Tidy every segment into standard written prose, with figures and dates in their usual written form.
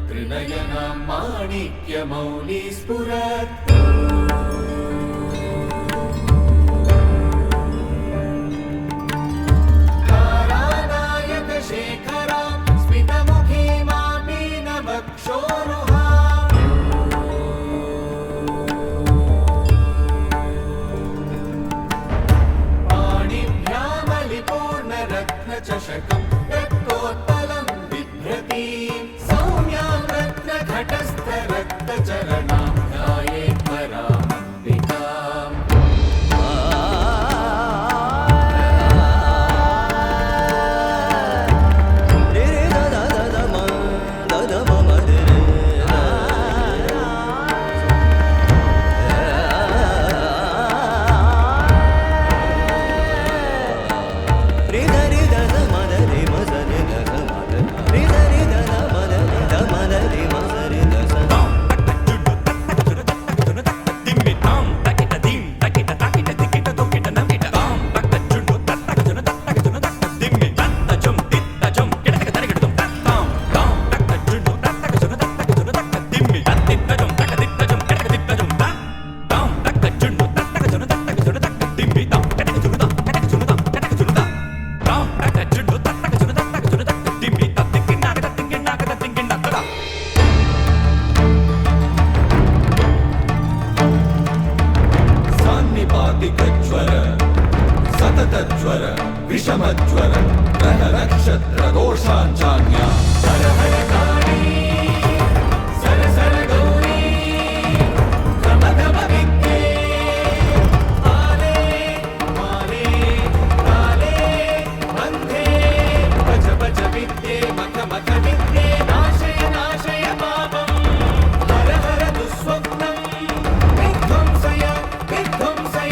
त्रिनयनां माणिक्यमौली स्फुरत् तारानायकशेखरां स्मितमुखीमां मीनवक्षोरुहां पाणिभ्यामलिपूर्णरत्नचषकं रक्तोत्पलं बिभ्रतीं सौम्यां रत्नघटस्थरक्तचरणां ध्यायेत् परामम्बिकाम् सततज्वर विषमज्वर ग्रह नक्षत्र दोषाञ्चान्या हर हर काली सर सर गौरी गम गम विद्ये आले माले काले बन्धे भज भज विद्ये मख मख विद्ये नाशय नाशय पापम् हर हर दुःस्वप्नं विध्वंसय विध्वंसय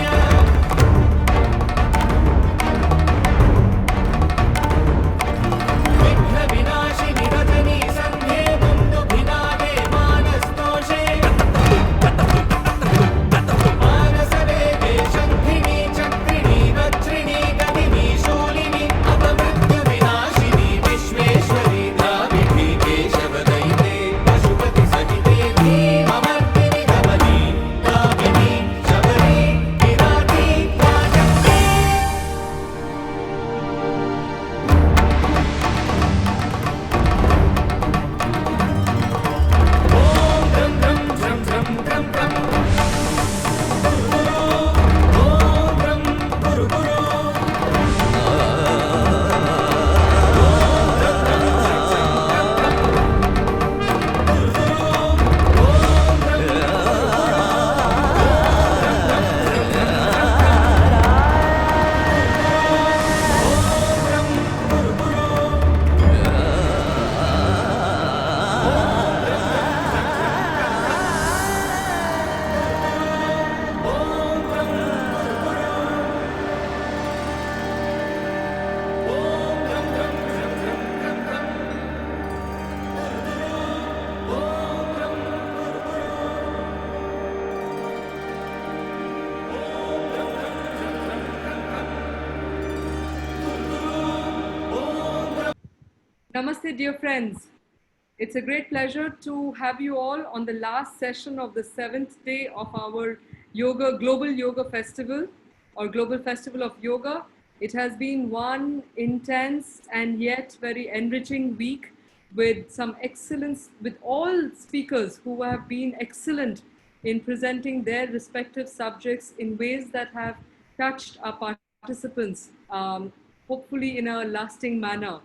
Namaste, dear friends. It's a great pleasure to have you all on the last session of the 7th day of our Global Yoga Festival or Global Festival of Yoga. It has been one intense and yet very enriching week with some excellence, with all speakers who have been excellent in presenting their respective subjects in ways that have touched our participants, hopefully in a lasting manner.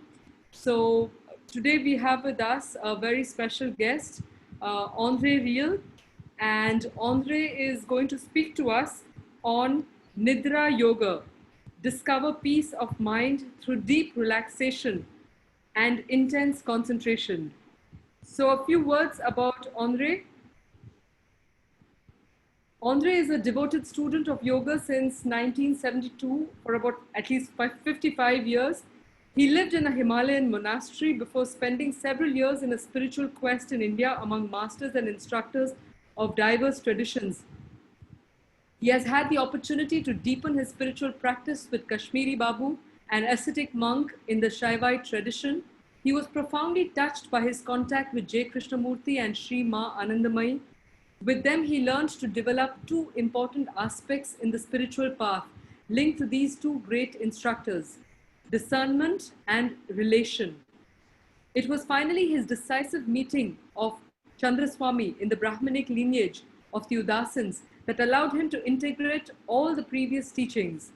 So today we have with us a very special guest, Riehl, and Andre is going to speak to us on Nidra Yoga, discover peace of mind through deep relaxation and intense concentration. So a few words about Andre. Andre is a devoted student of yoga since 1972 for about at least 55 years. He lived in a Himalayan monastery before spending several years in a spiritual quest in India among masters and instructors of diverse traditions. He has had the opportunity to deepen his spiritual practice with Kashmiri Babu, an ascetic monk in the Shaivite tradition. He was profoundly touched by his contact with J. Krishnamurti and Sri Ma Anandamayi. With them, he learned to develop two important aspects in the spiritual path linked to these two great instructors: discernment and relation. It was finally his decisive meeting of Chandraswami in the Brahmanic lineage of the Udasins that allowed him to integrate all the previous teachings.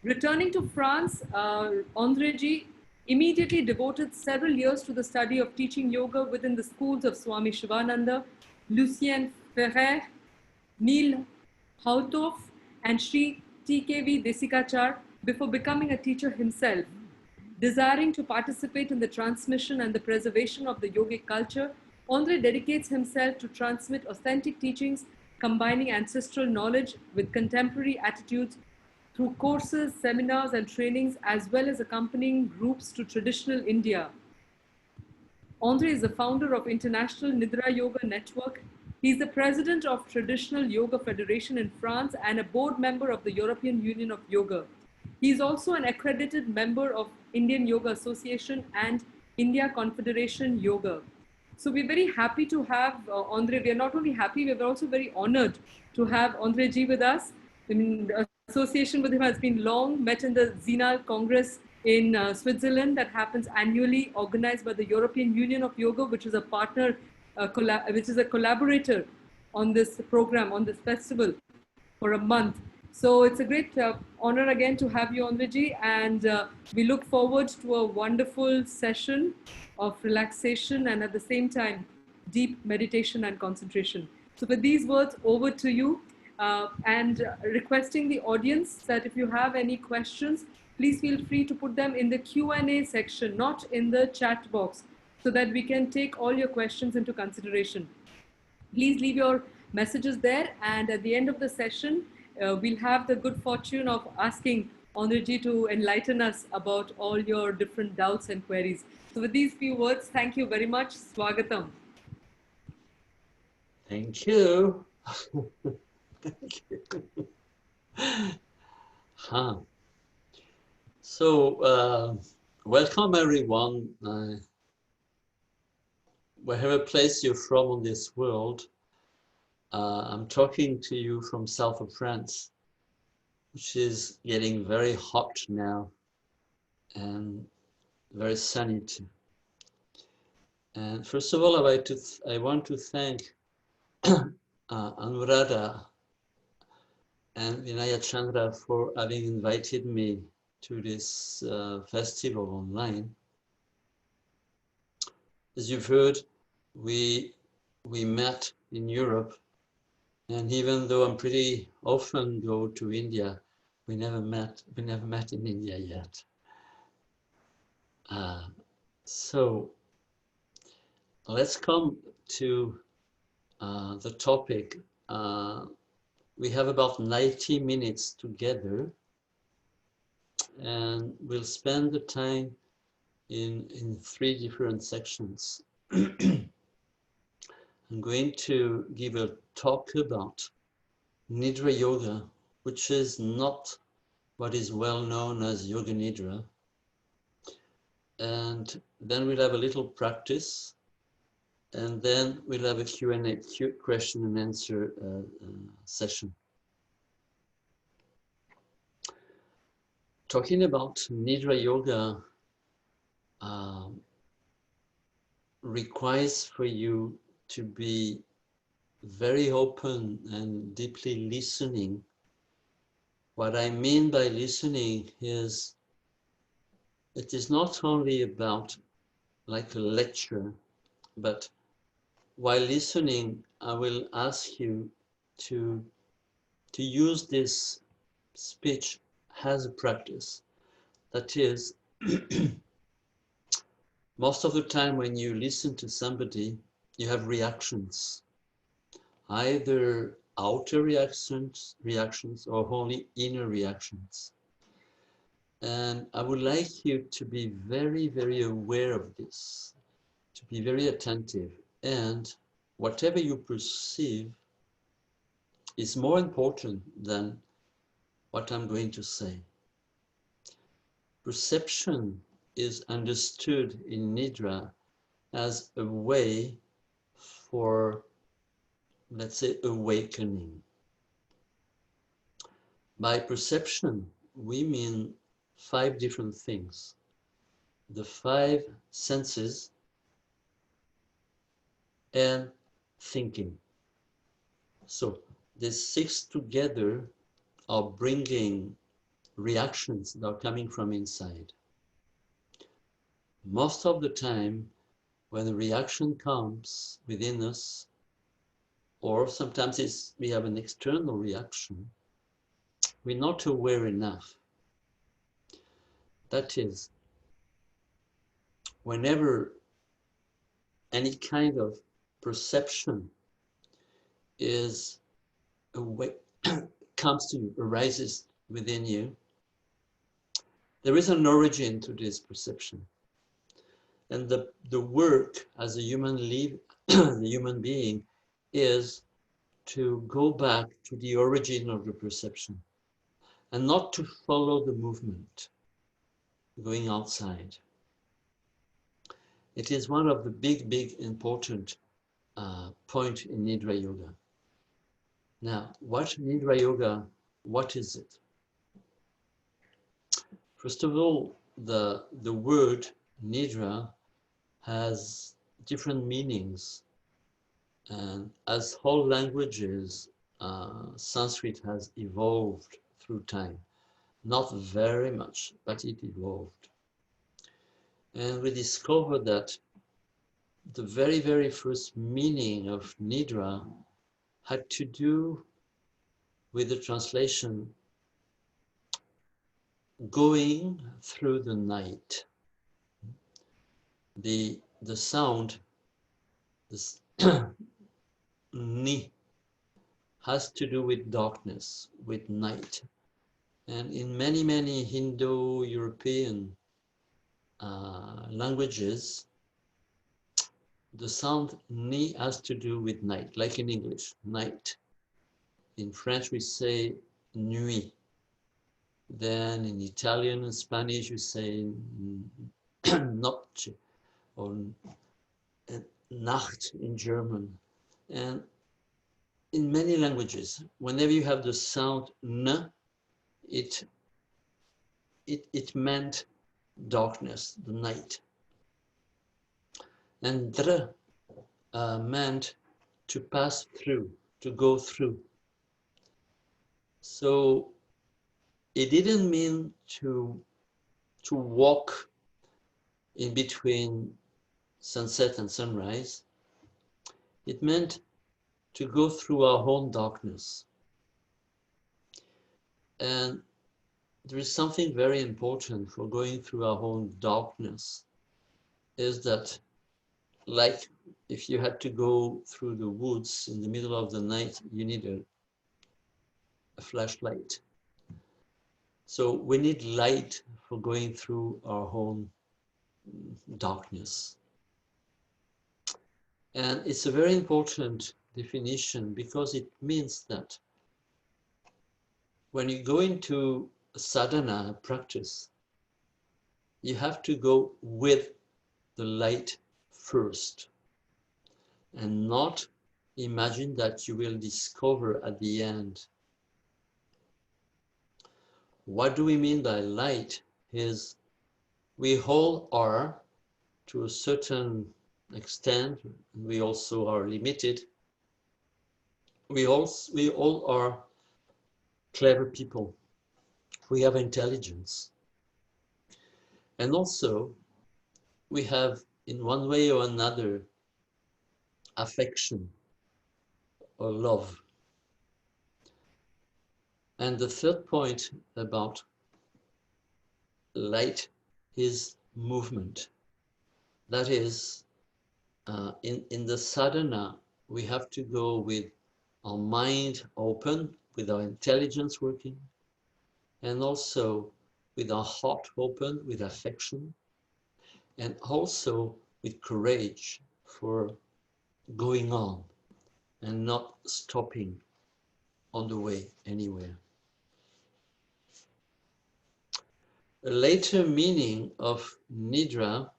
Returning to France, André immediately devoted several years to the study of teaching yoga within the schools of Swami Shivananda, Lucien Ferrer, Neil Hauthoff, and Sri TKV Desikachar before becoming a teacher himself. Desiring to participate in the transmission and the preservation of the yogic culture, Andre dedicates himself to transmit authentic teachings, combining ancestral knowledge with contemporary attitudes through courses, seminars, and trainings, as well as accompanying groups to traditional India. Andre is the founder of International Nidra Yoga Network. He is the president of Traditional Yoga Federation in France and a board member of the European Union of Yoga. He is also an accredited member of Indian Yoga Association and India Confederation Yoga. So we're very happy to have Andre. We are not only happy, we're also very honored to have Andre Ji with us. I mean, the association with him has been long, met in the Zinal Congress in Switzerland that happens annually, organized by the European Union of Yoga, which is a partner, which is a collaborator on this program, on this festival for a month. So it's a great honor again to have you, Andreji, and we look forward to a wonderful session of relaxation and at the same time, deep meditation and concentration. So with these words, over to you, and requesting the audience that if you have any questions, please feel free to put them in the Q&A section, not in the chat box, so that we can take all your questions into consideration. Please leave your messages there, and at the end of the session, we'll have the good fortune of asking Andreji to enlighten us about all your different doubts and queries. So with these few words, thank you very much. Swagatam. Thank you. Thank you. Huh. So, welcome everyone. Wherever place you're from on this world, I'm talking to you from south of France, which is getting very hot now and very sunny too. And first of all, I want to thank Anuradha and Vinaya Chandra for having invited me to this festival online. As you've heard, we met in Europe, and even though I'm pretty often go to India, we never met in India yet. So let's come to the topic. We have about 90 minutes together, and we'll spend the time in three different sections. I'm going to give a talk about Nidra Yoga, which is not what is well known as Yoga Nidra. And then we'll have a little practice, and then we'll have a Q&A, question and answer session. Talking about Nidra Yoga requires for you to be very open and deeply listening. What I mean by listening is, it is not only about like a lecture, but while listening, I will ask you to use this speech as a practice. That is, most of the time when you listen to somebody, you have reactions, either outer reactions or only inner reactions. And I would like you to be very, very aware of this, to be very attentive. And whatever you perceive is more important than what I'm going to say. Perception is understood in Nidra as a way for, let's say, awakening. By perception, we mean 5 different things. The 5 senses and thinking. So these 6 together are bringing reactions that are coming from inside. Most of the time, when a reaction comes within us, or sometimes we have an external reaction, we're not aware enough. That is, whenever any kind of perception is comes to you, arises within you, there is an origin to this perception. And the work as a human the human being is to go back to the origin of the perception and not to follow the movement going outside. It is one of the big important point in Nidra Yoga. Now, what Nidra Yoga, what is it? First of all, the word Nidra has different meanings. And as whole languages, Sanskrit has evolved through time. Not very much, but it evolved. And we discovered that the very first meaning of Nidra had to do with the translation going through the night. The sound, this ni, has to do with darkness, with night. And in many Indo-European languages, the sound ni has to do with night, like in English, night. In French, we say nuit. Then in Italian and Spanish, we say noche, or Nacht in German. And in many languages, whenever you have the sound n, it meant darkness, the night. And dr meant to pass through, to go through. So it didn't mean to walk in between sunset and sunrise. It meant to go through our own darkness. And there is something very important for going through our own darkness, is that, like if you had to go through the woods in the middle of the night, you need a flashlight. So we need light for going through our own darkness. And it's a very important definition because it means that when you go into a sadhana, a practice, you have to go with the light first and not imagine that you will discover at the end. What do we mean by light? Is we all are, to a certain extent, we also are limited. We all are clever people. We have intelligence. And also, we have, in one way or another, affection or love. And the third point about light is movement. That is, in the sadhana, we have to go with our mind open, with our intelligence working, and also with our heart open, with affection, and also with courage for going on and not stopping on the way anywhere. A later meaning of Nidra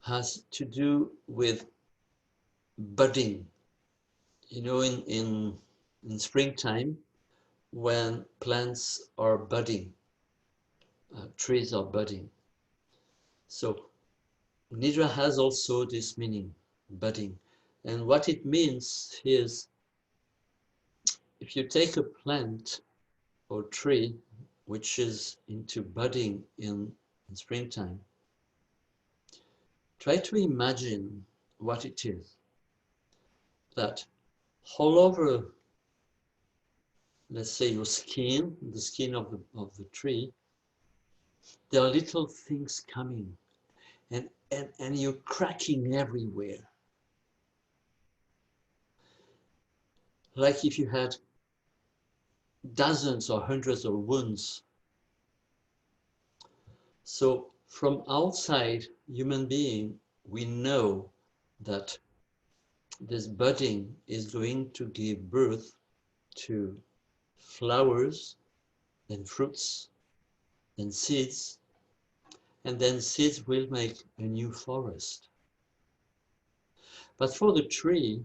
has to do with budding. You know, in springtime, when plants are budding, trees are budding. So Nidra has also this meaning, budding. And what it means is, if you take a plant or tree which is into budding in springtime, try to imagine what it is. That all over, let's say your skin, the skin of the tree, there are little things coming, and you're cracking everywhere. Like if you had dozens or hundreds of wounds. So from outside human being, we know that this budding is going to give birth to flowers, then fruits, then seeds, and then seeds will make a new forest. But for the tree,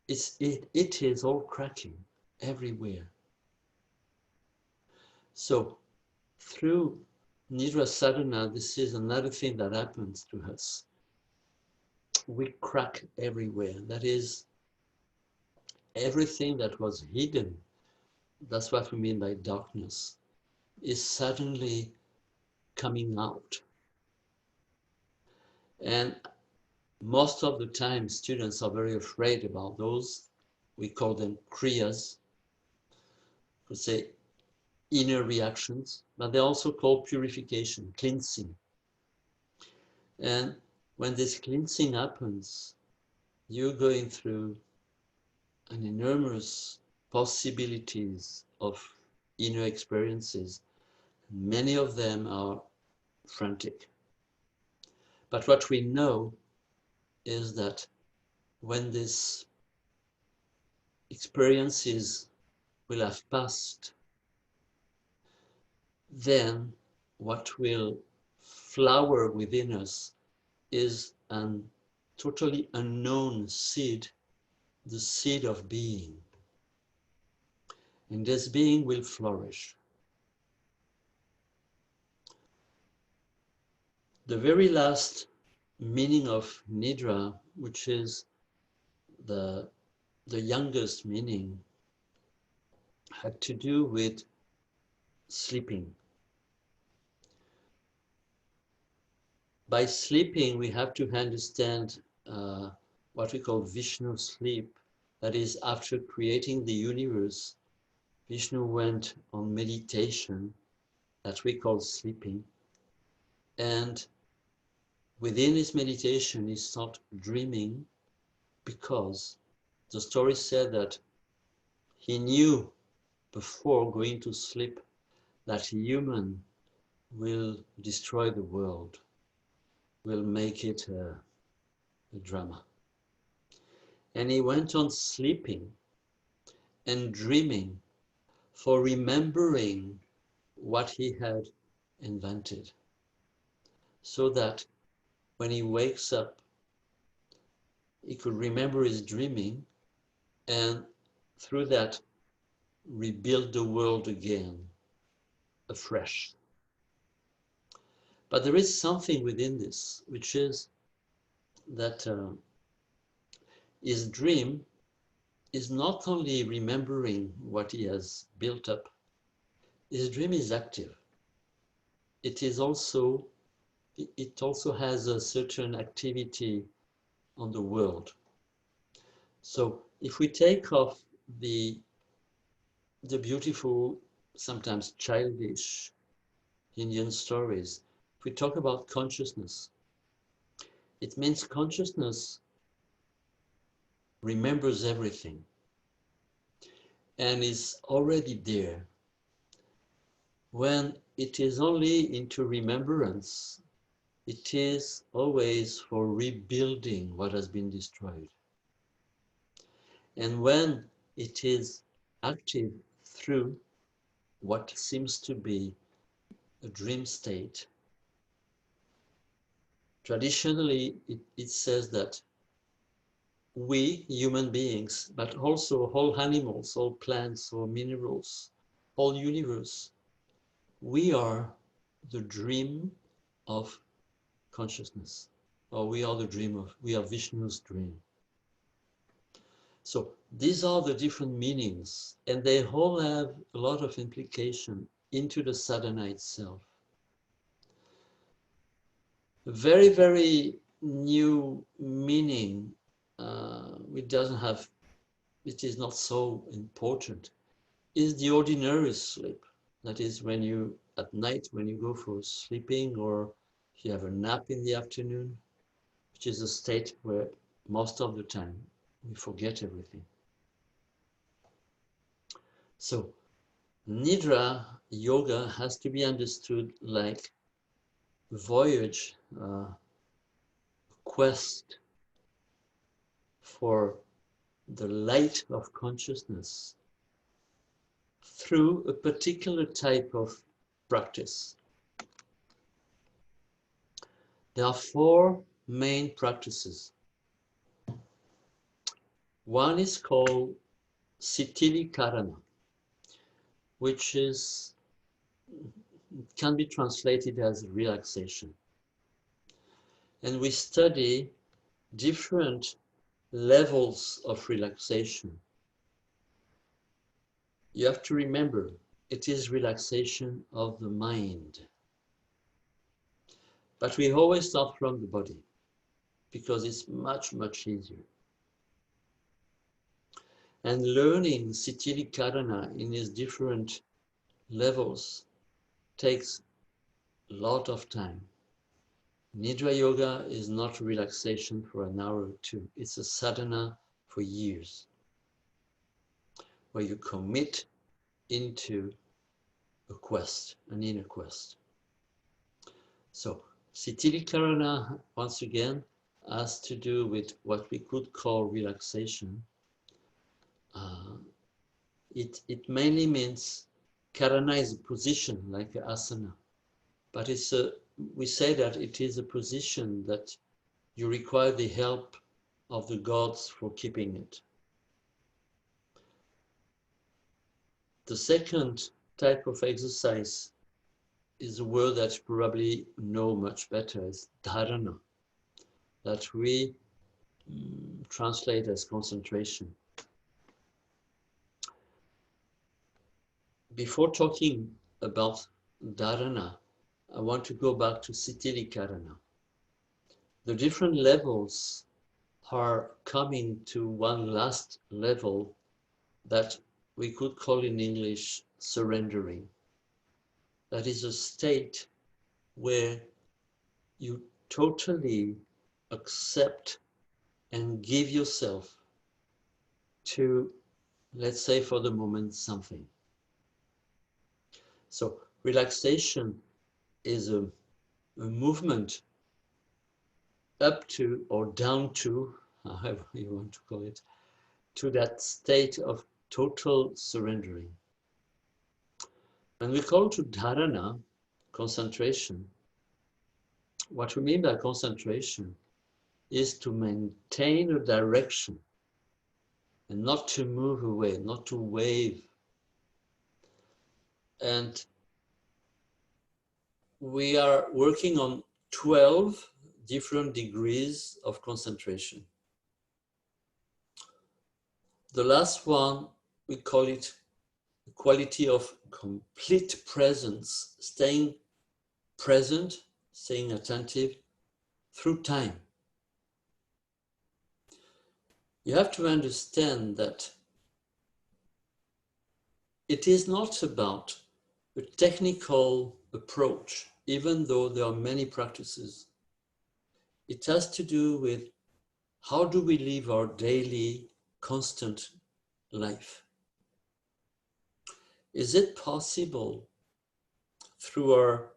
it is all cracking everywhere. So through Nidra Sadhana, this is another thing that happens to us. We crack everywhere. That is, everything that was hidden, that's what we mean by darkness, is suddenly coming out. And most of the time, students are very afraid about those. We call them kriyas, we say inner reactions, but they're also called purification, cleansing. And when this cleansing happens, you're going through an enormous possibilities of inner experiences. Many of them are frantic. But what we know is that when these experiences will have passed, then what will flower within us is a totally unknown seed, the seed of being. And this being will flourish. The very last meaning of Nidra, which is the youngest meaning, had to do with sleeping. By sleeping, we have to understand what we call Vishnu sleep. That is, after creating the universe, Vishnu went on meditation, that we call sleeping. And within his meditation, he started dreaming, because the story said that he knew before going to sleep that human will destroy the world, will make it a drama. And he went on sleeping and dreaming for remembering what he had invented, so that when he wakes up, he could remember his dreaming and through that rebuild the world again afresh. But there is something within this, which is that his dream is not only remembering what he has built up, his dream is active. It also has a certain activity on the world. So if we take off the beautiful, sometimes childish Indian stories, if we talk about consciousness, it means consciousness remembers everything and is already there. When it is only into remembrance, it is always for rebuilding what has been destroyed. And when it is active through what seems to be a dream state. Traditionally, it says that we, human beings, but also all animals, all plants, all minerals, all universe, we are the dream of consciousness, or we are Vishnu's dream. So these are the different meanings, and they all have a lot of implication into the sadhana itself. A very, very new meaning, it is not so important, is the ordinary sleep. That is when you, at night, when you go for sleeping, or if you have a nap in the afternoon, which is a state where most of the time we forget everything. So Nidra yoga has to be understood like a voyage, a quest for the light of consciousness through a particular type of practice. There are four main practices. One is called Sitilikarana, which can be translated as relaxation. And we study different levels of relaxation. You have to remember, it is relaxation of the mind. But we always start from the body, because it's much, much easier. And learning Sitilikarana in its different levels takes a lot of time. Nidra yoga is not relaxation for an hour or two. It's a sadhana for years, where you commit into a quest, an inner quest. So Sitilikarana, once again, has to do with what we could call relaxation. It mainly means karana is a position like an asana, but we say that it is a position that you require the help of the gods for keeping it. The second type of exercise is a word that you probably know much better, is dharana, that we translate as concentration. Before talking about dharana, I want to go back to Sitilikarana. The different levels are coming to one last level that we could call in English surrendering. That is a state where you totally accept and give yourself to, let's say for the moment, something. So relaxation is a movement up to or down to, however you want to call it, to that state of total surrendering. When we call to dharana, concentration, what we mean by concentration is to maintain a direction and not to move away, not to wave. And we are working on 12 different degrees of concentration. The last one, we call it the quality of complete presence, staying present, staying attentive through time. You have to understand that it is not about a technical approach, even though there are many practices. It has to do with how do we live our daily, constant life? Is it possible through our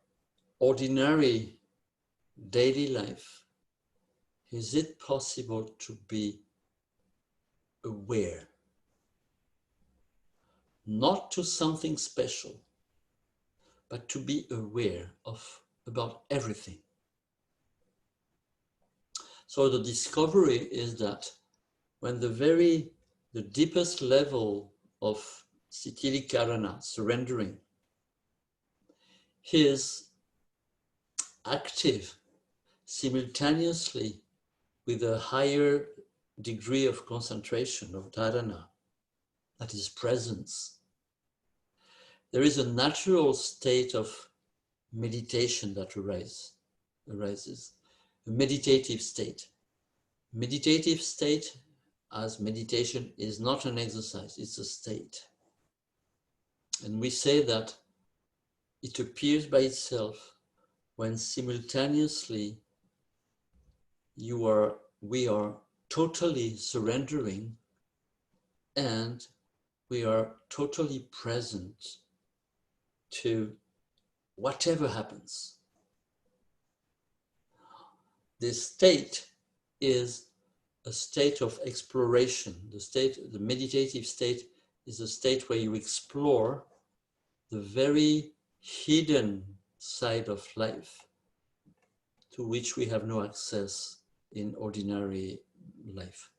ordinary daily life, is it possible to be aware? Not to something special, but to be aware of about everything. So the discovery is that when the deepest level of Sitilikarana, surrendering, is active simultaneously with a higher degree of concentration of dharana, that is presence, there is a natural state of meditation that arises, a meditative state. Meditative state, as meditation, is not an exercise, it's a state. And we say that it appears by itself when simultaneously we are totally surrendering and we are totally present to whatever happens. This state is a state of exploration. The meditative state is a state where you explore the very hidden side of life to which we have no access in ordinary life.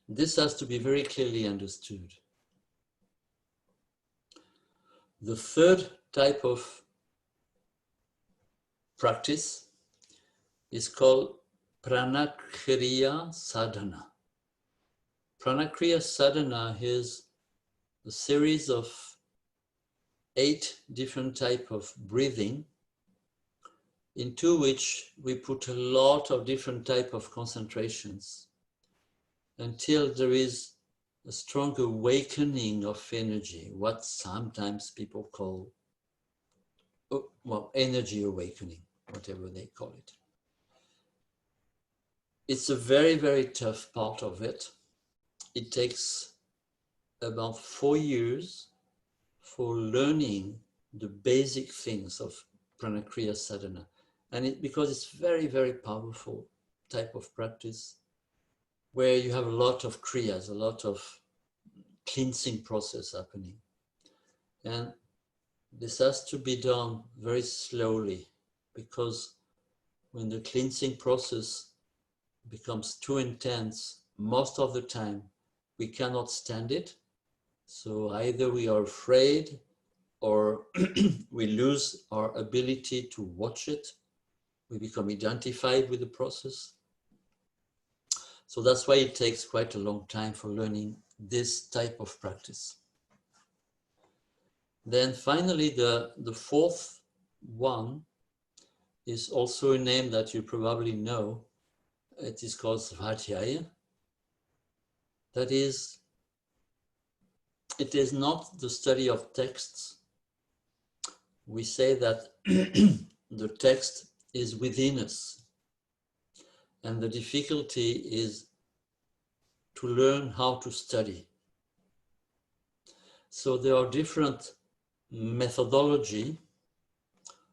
This has to be very clearly understood. The third type of practice is called Pranakriya Sadhana. Pranakriya Sadhana is a series of 8 different types of breathing into which we put a lot of different types of concentrations until there is a strong awakening of energy, what sometimes people call, well, energy awakening, whatever they call it. It's a very, very tough part of it. It takes about 4 years for learning the basic things of Pranakriya Sadhana. And because it's very, very powerful type of practice where you have a lot of kriyas, a lot of cleansing process happening. And this has to be done very slowly because when the cleansing process becomes too intense, most of the time we cannot stand it. So either we are afraid or we lose our ability to watch it. We become identified with the process. So that's why it takes quite a long time for learning this type of practice. Then finally, the fourth one is also a name that you probably know. It is called Svadhyaya. That is, it is not the study of texts. We say that the text is within us. And the difficulty is to learn how to study. So there are different methodology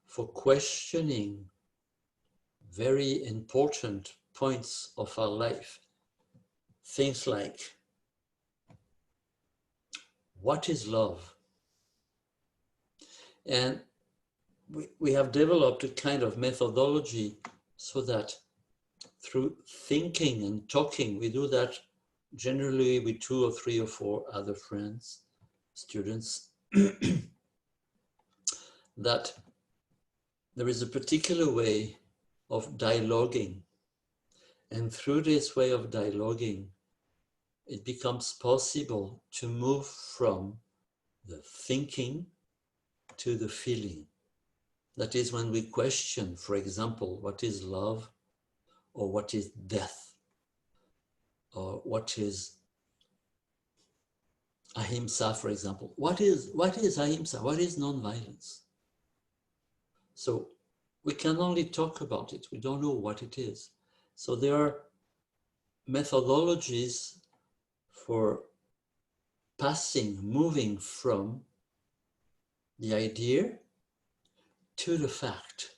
for questioning very important points of our life. Things like, what is love? And we have developed a kind of methodology so that through thinking and talking, we do that generally with 2 or 3 or 4 other friends, students, that there is a particular way of dialoguing. And through this way of dialoguing, it becomes possible to move from the thinking to the feeling. That is when we question, for example, what is love, or what is death, or what is ahimsa, for example. What is ahimsa? What is non-violence? So we can only talk about it. We don't know what it is. So there are methodologies for moving from the idea to the fact.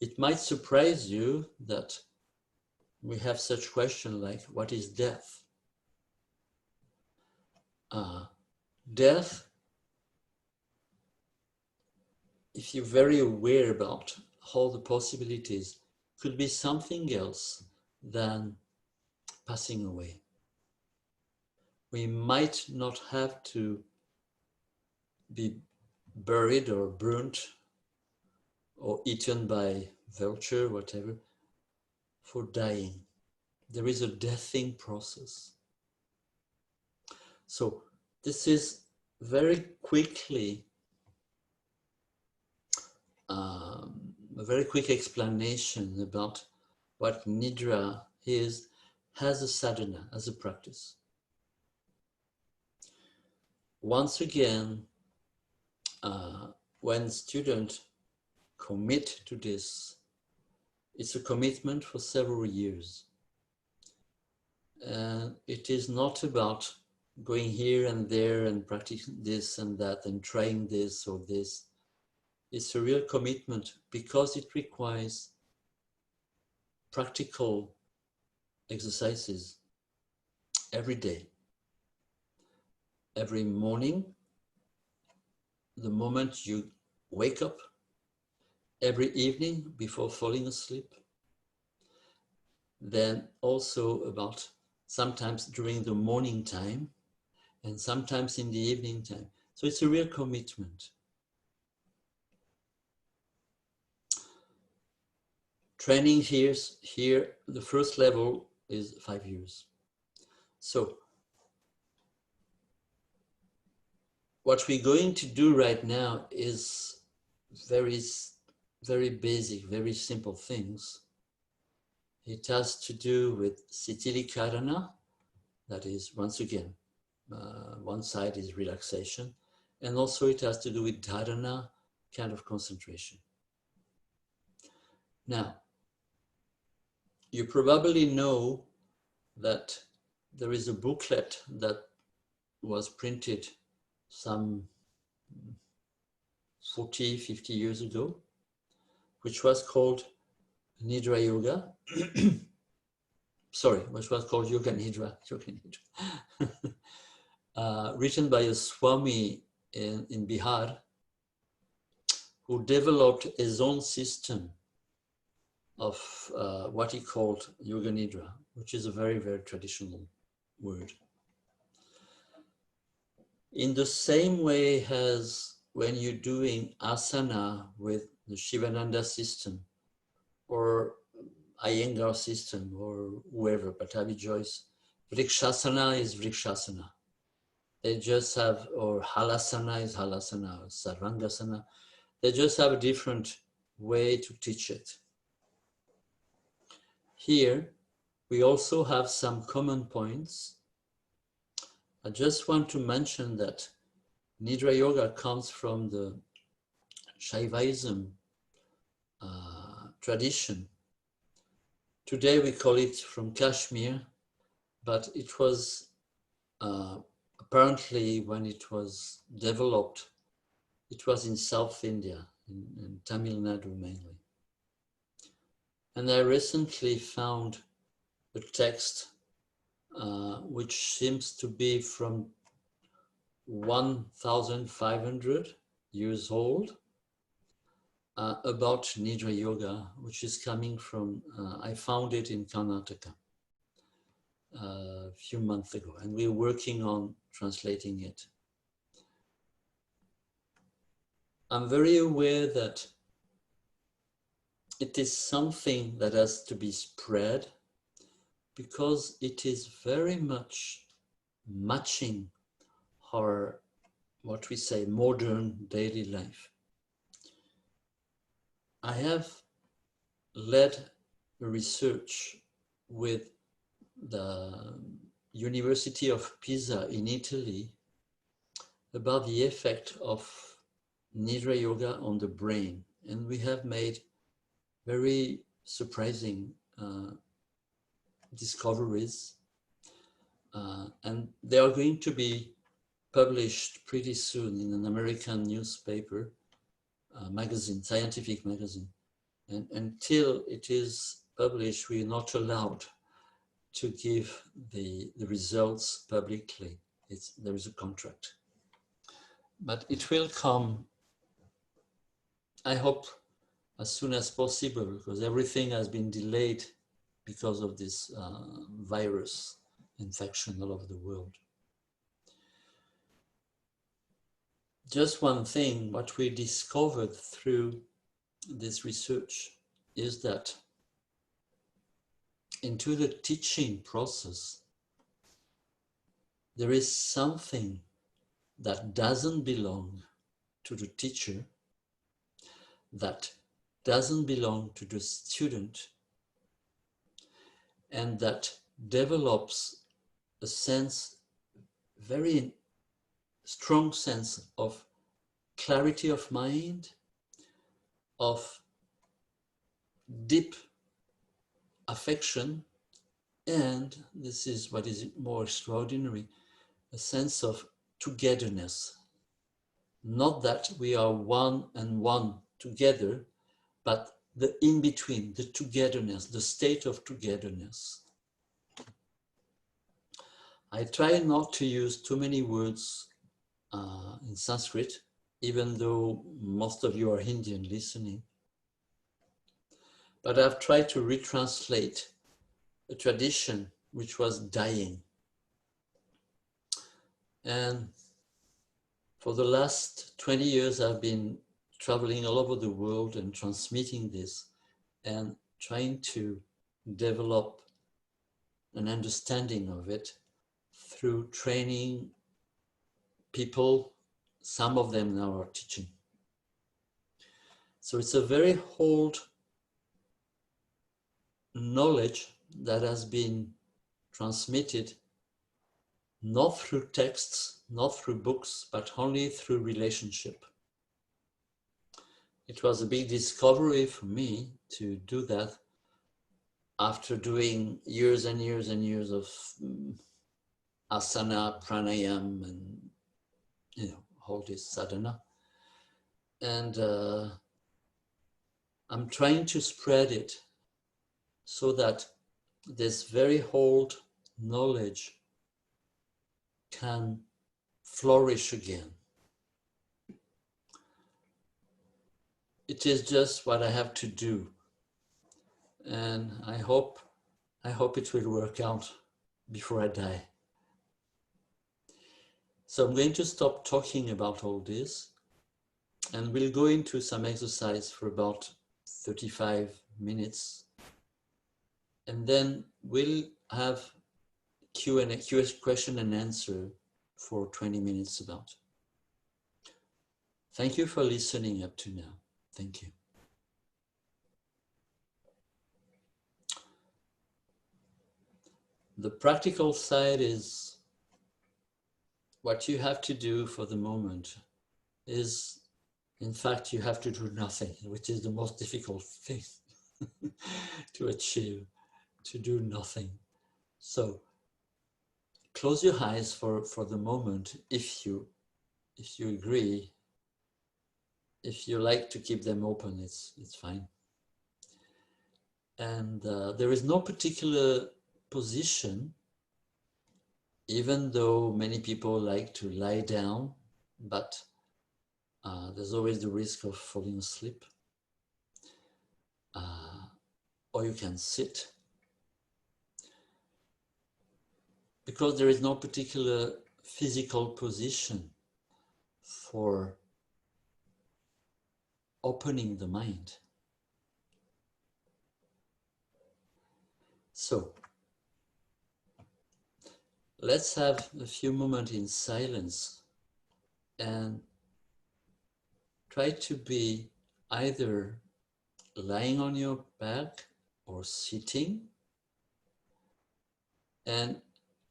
It might surprise you that we have such questions like, what is death? Death if you're very aware about all the possibilities, could be something else than passing away. We might not have to be buried or burnt or eaten by vulture, whatever, for dying. There is a deathing process. So this is very quickly a very quick explanation about what Nidra is as a sadhana, as a practice. Once again, when students commit to this, it's a commitment for several years. And it is not about going here and there and practicing this and that and trying this or this. It's a real commitment because it requires practical exercises every day. Every morning, the moment you wake up, every evening before falling asleep, then also about sometimes during the morning time and sometimes in the evening time. So it's a real commitment. Training here, the first level is 5 years. So what we're going to do right now is very basic, very simple things. It has to do with Sitilikarana, that is, once again, one side is relaxation, and also it has to do with dharana, kind of concentration. Now, you probably know that there is a booklet that was printed some 40, 50 years ago, which was called Nidra Yoga. Sorry, which was called Yoga Nidra. Written by a Swami in Bihar, who developed his own system of what he called Yoga Nidra, which is a very, very traditional word. In the same way as when you're doing asana with the Shivananda system or Iyengar system or whoever, Patabi Joyce, Vrikshasana is Vrikshasana. They just have, or Halasana is Halasana, or Sarvangasana. They just have a different way to teach it. Here, we also have some common points. I just want to mention that Nidra Yoga comes from the Shaivism tradition. Today we call it from Kashmir, but it was apparently when it was developed, it was in South India, in Tamil Nadu mainly. And I recently found a text which seems to be from 1,500 years old about Nidra Yoga, which is coming from, I found it in Karnataka a few months ago, and we're working on translating it. I'm very aware that it is something that has to be spread because it is very much matching our, what we say, modern daily life. I have led a research with the University of Pisa in Italy about the effect of Nidra Yoga on the brain. And we have made very surprising discoveries. And they are going to be published pretty soon in an American newspaper, magazine, scientific magazine. And until it is published, we are not allowed to give the results publicly. There is a contract. But it will come I hope as soon as possible, because everything has been delayed because of this virus infection all over the world. Just one thing, what we discovered through this research is that into the teaching process, there is something that doesn't belong to the teacher, that doesn't belong to the student, and that develops a sense, very strong sense of clarity of mind, of deep affection, and this is what is more extraordinary, a sense of togetherness. Not that we are one and one together, but the in-between, the togetherness, the state of togetherness. I try not to use too many words in Sanskrit, even though most of you are Indian listening. But I've tried to retranslate a tradition which was dying. And for the last 20 years, I've been traveling all over the world and transmitting this and trying to develop an understanding of it through training people. Some of them now are teaching. So it's a very old knowledge that has been transmitted not through texts, not through books, but only through relationship. It was a big discovery for me to do that after doing years and years and years of asana, pranayam, and all this sadhana. And I'm trying to spread it so that this very old knowledge can flourish again. It is just what I have to do. And I hope it will work out before I die. So I'm going to stop talking about all this, and we'll go into some exercise for about 35 minutes. And then we'll have Q&A, question and answer for 20 minutes about. Thank you for listening up to now. Thank you. The practical side is what you have to do for the moment is, in fact, you have to do nothing, which is the most difficult thing to achieve, to do nothing. So close your eyes for the moment if you agree. If you like to keep them open, it's fine. And there is no particular position, even though many people like to lie down, but there's always the risk of falling asleep. Or you can sit. Because there is no particular physical position for opening the mind. So, let's have a few moments in silence and try to be either lying on your back or sitting, and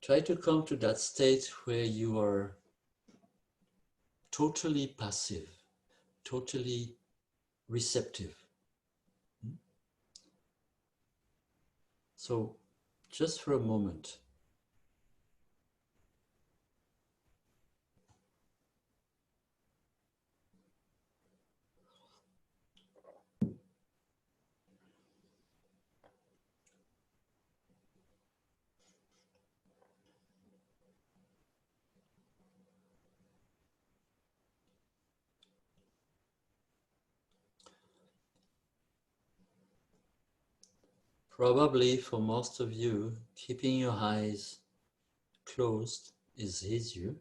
try to come to that state where you are totally passive, totally receptive. So, just for a moment, Probably for most of you, keeping your eyes closed is easier.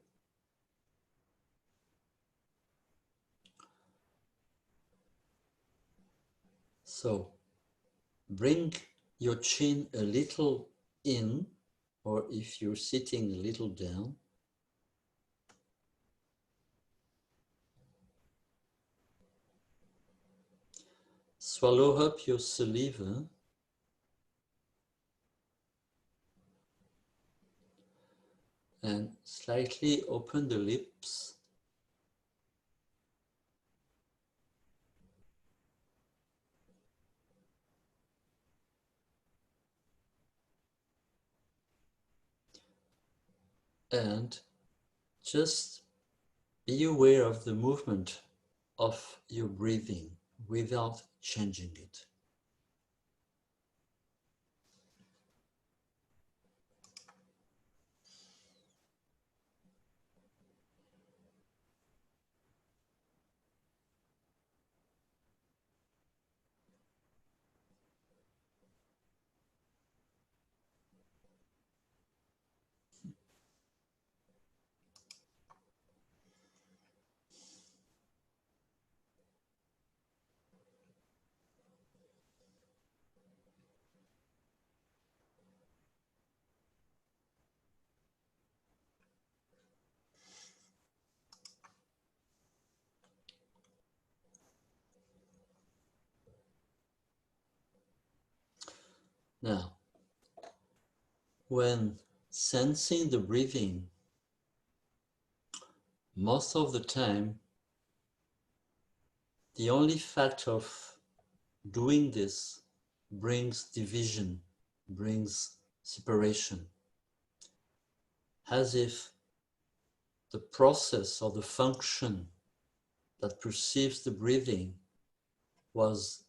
So bring your chin a little in, or if you're sitting a little down. Swallow up your saliva and slightly open the lips. And just be aware of the movement of your breathing without changing it. Now, when sensing the breathing, most of the time, the only fact of doing this brings division, brings separation, as if the process or the function that perceives the breathing was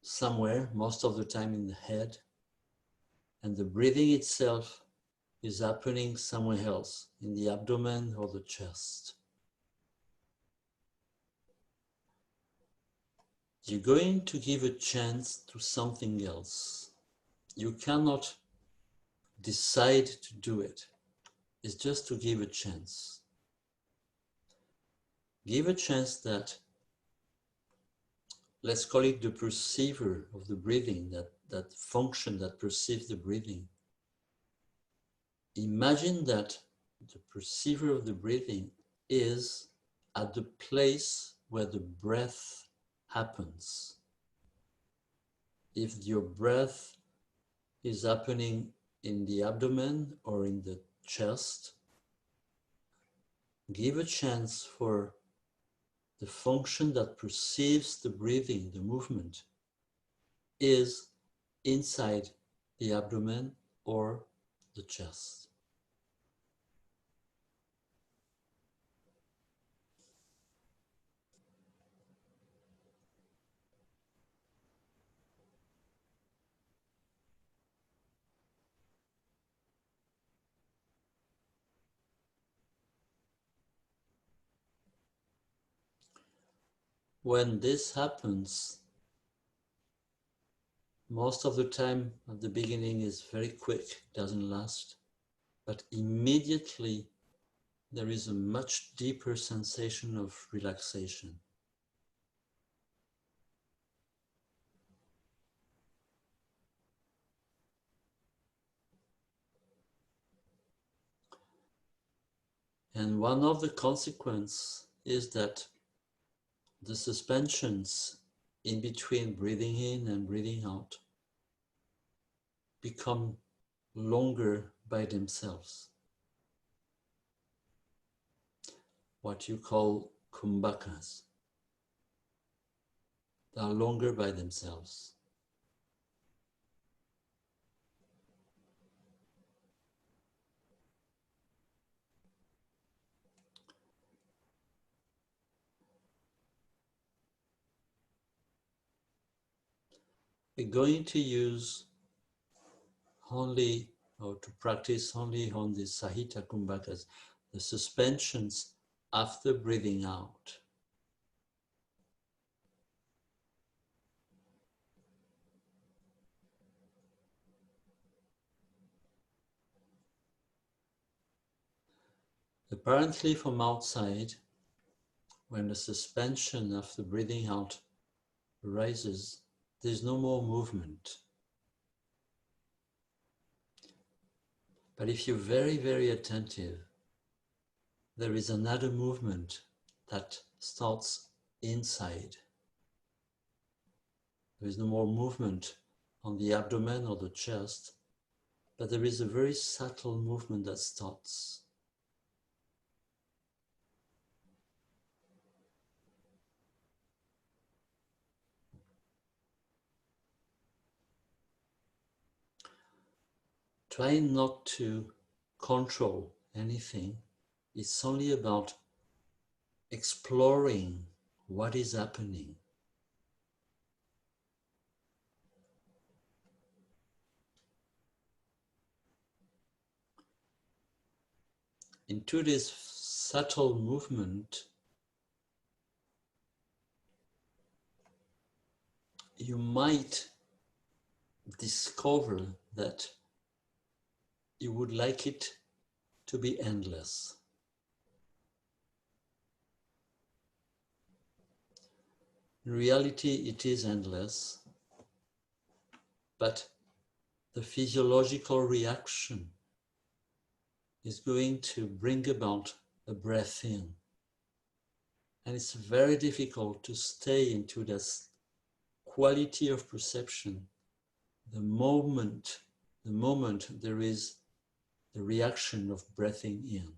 somewhere, most of the time in the head, and the breathing itself is happening somewhere else, in the abdomen or the chest. You're going to give a chance to something else. You cannot decide to do it. It's just to give a chance. Give a chance that, let's call it the perceiver of the breathing, that function that perceives the breathing. Imagine that the perceiver of the breathing is at the place where the breath happens. If your breath is happening in the abdomen or in the chest, give a chance for the function that perceives the breathing, the movement, is inside the abdomen or the chest. When this happens, most of the time at the beginning is very quick, doesn't last, but immediately there is a much deeper sensation of relaxation. And one of the consequences is that the suspensions in between breathing in and breathing out become longer by themselves. What you call kumbhakas. They are longer by themselves. We're going to use only, or to practice only on the Sahita Kumbhakas, the suspensions after breathing out. Apparently from outside, when the suspension of the breathing out arises, there's no more movement. But if you're very, very attentive, there is another movement that starts inside. There is no more movement on the abdomen or the chest, but there is a very subtle movement that starts. Try not to control anything. It's only about exploring what is happening. Into this subtle movement, you might discover that you would like it to be endless. In reality, it is endless, but the physiological reaction is going to bring about a breath in. And it's very difficult to stay into this quality of perception the moment there is the reaction of breathing in.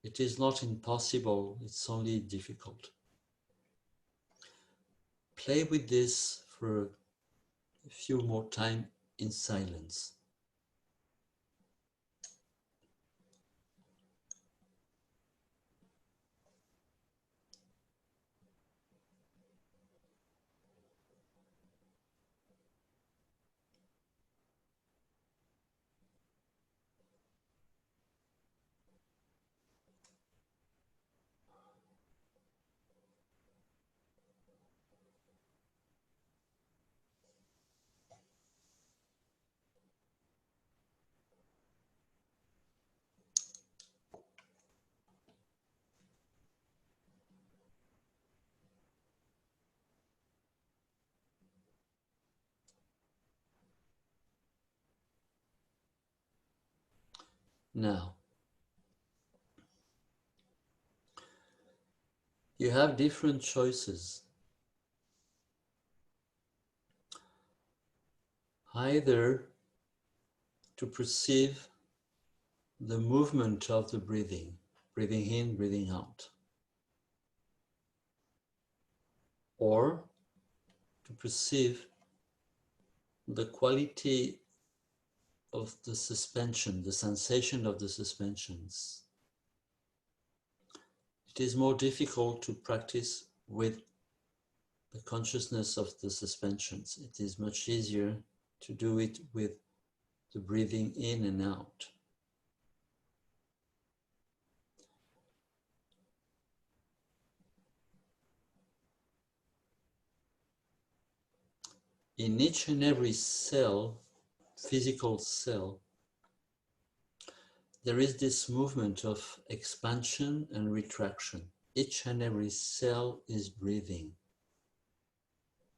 It is not impossible, it's only difficult. Play with this for a few more times in silence. Now, you have different choices. Either to perceive the movement of the breathing in, breathing out, or to perceive the quality of the suspension, the sensation of the suspensions. It is more difficult to practice with the consciousness of the suspensions. It is much easier to do it with the breathing in and out. In each and every cell, physical cell, there is this movement of expansion and retraction. Each and every cell is breathing.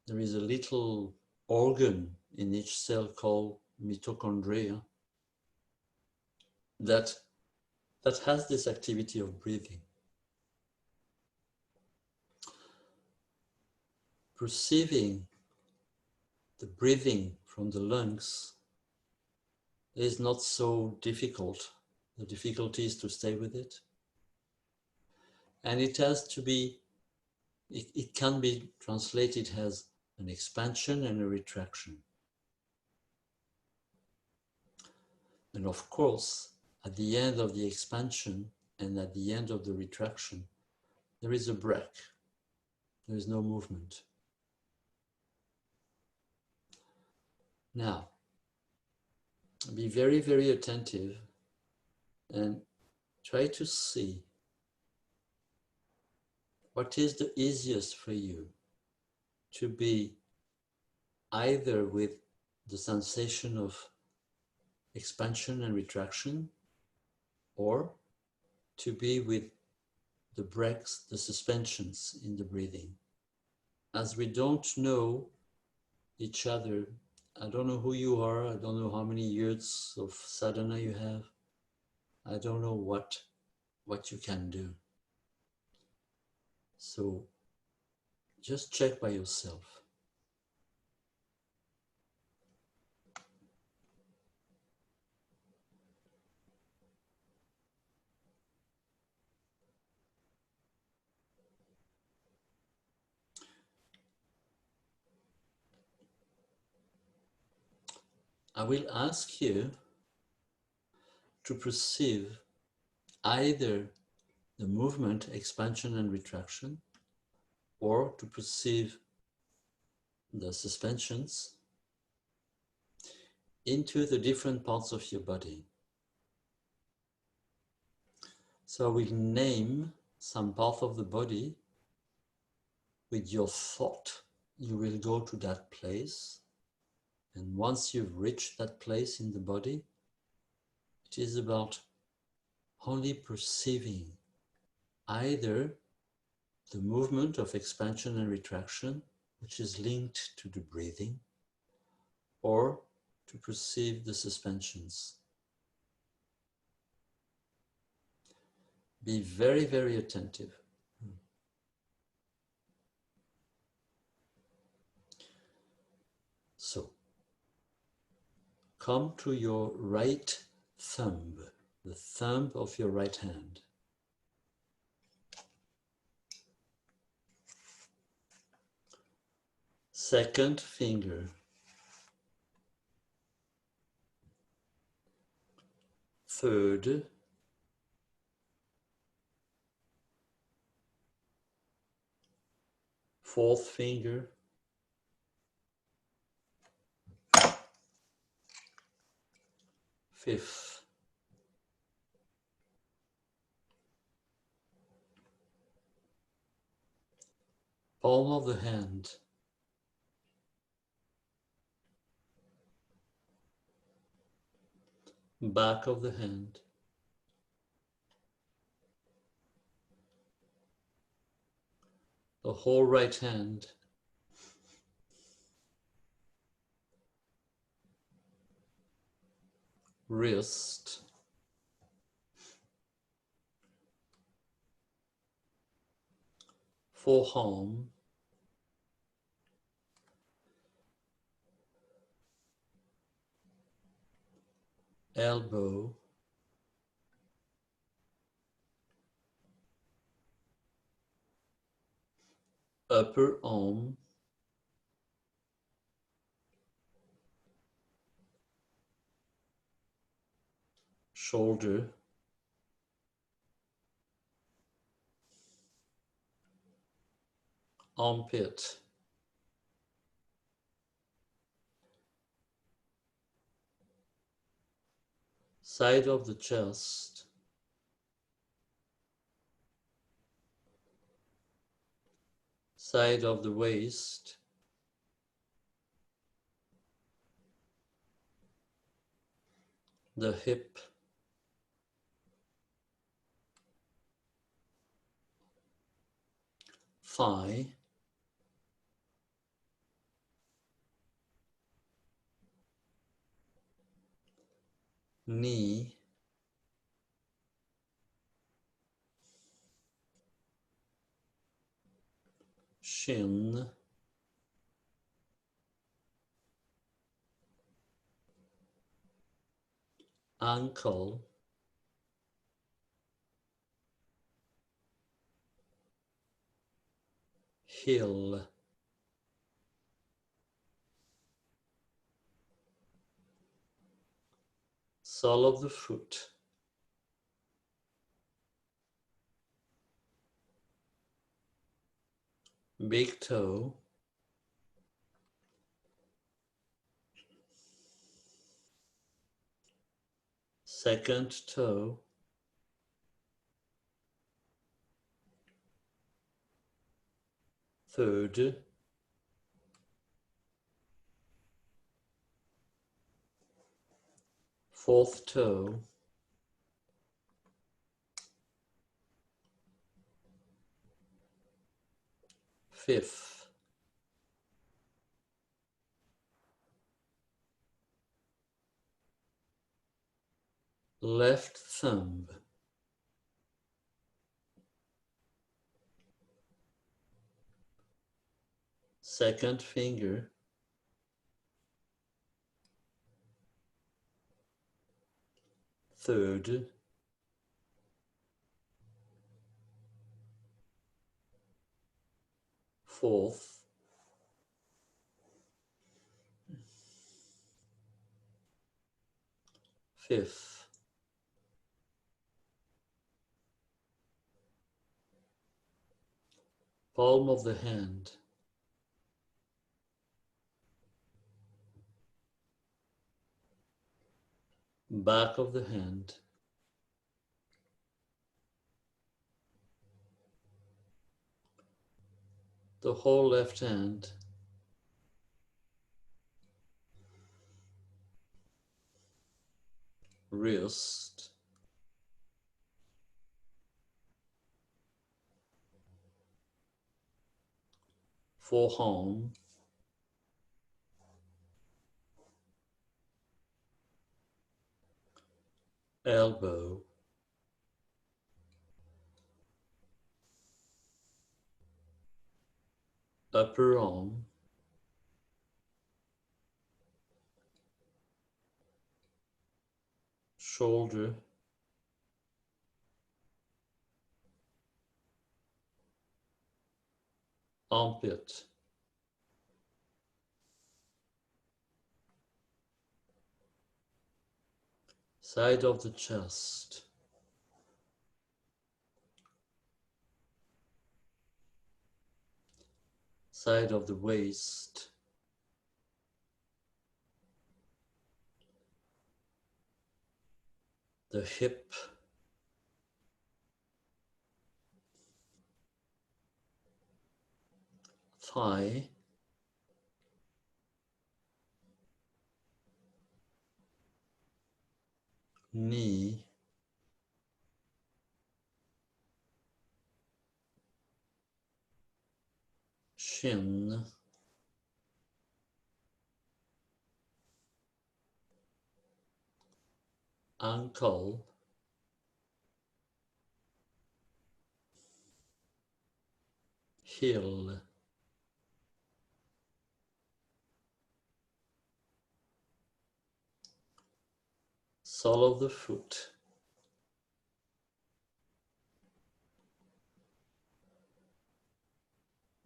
There is a little organ in each cell called mitochondria that has this activity of breathing. Perceiving the breathing from the lungs is not so difficult. The difficulty is to stay with it. And it has to be, it can be translated as an expansion and a retraction. And of course, at the end of the expansion and at the end of the retraction, there is a break. There is no movement. Now, be very, very attentive and try to see what is the easiest for you to be either with the sensation of expansion and retraction or to be with the breaks, the suspensions in the breathing. As we don't know each other, I don't know who you are, I don't know how many years of sadhana you have, I don't know what you can do. So just check by yourself. I will ask you to perceive either the movement, expansion and retraction, or to perceive the suspensions into the different parts of your body. So I will name some part of the body. With your thought, you will go to that place. And once you've reached that place in the body, it is about only perceiving either the movement of expansion and retraction, which is linked to the breathing, or to perceive the suspensions. Be very, very attentive. So, come to your right thumb, the thumb of your right hand. Second finger. Third. Fourth finger. Fifth. Palm of the hand. Back of the hand. The whole right hand. Wrist. Forearm. Elbow. Upper arm. Shoulder. Armpit. Side of the chest. Side of the waist. The hip. Thigh. Knee. Shin. Ankle. Heel. Sole of the foot. Big toe. Second toe. Third. Fourth toe. fifth, left thumb, second finger, third, fourth, fifth, palm of the hand, back of the hand, the whole left hand, wrist, forearm, elbow, upper arm, shoulder, armpit, side of the chest, side of the waist, the hip, thigh, knee, shin, ankle, heel, sole of the foot,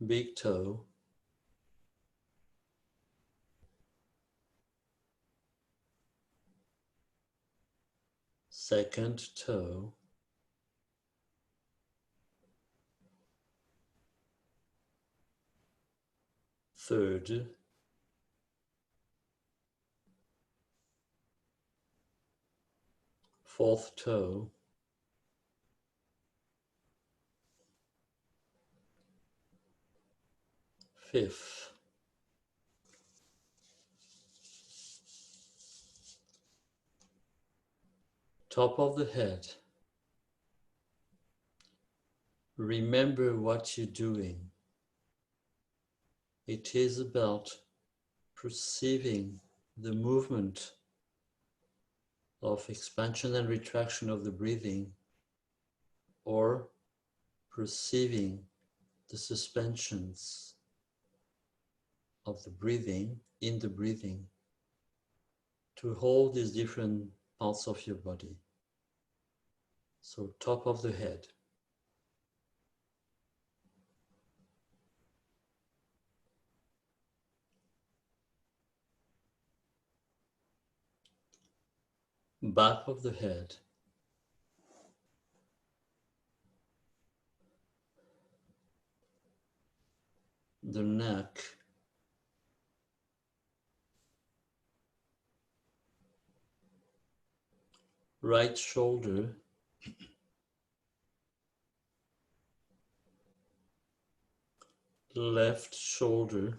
big toe, second toe, third, fourth toe, fifth, top of the head. Remember what you're doing. It is about perceiving the movement of expansion and retraction of the breathing, or perceiving the suspensions of the breathing in the breathing to hold these different parts of your body. So top of the head, back of the head, the neck, right shoulder, left shoulder,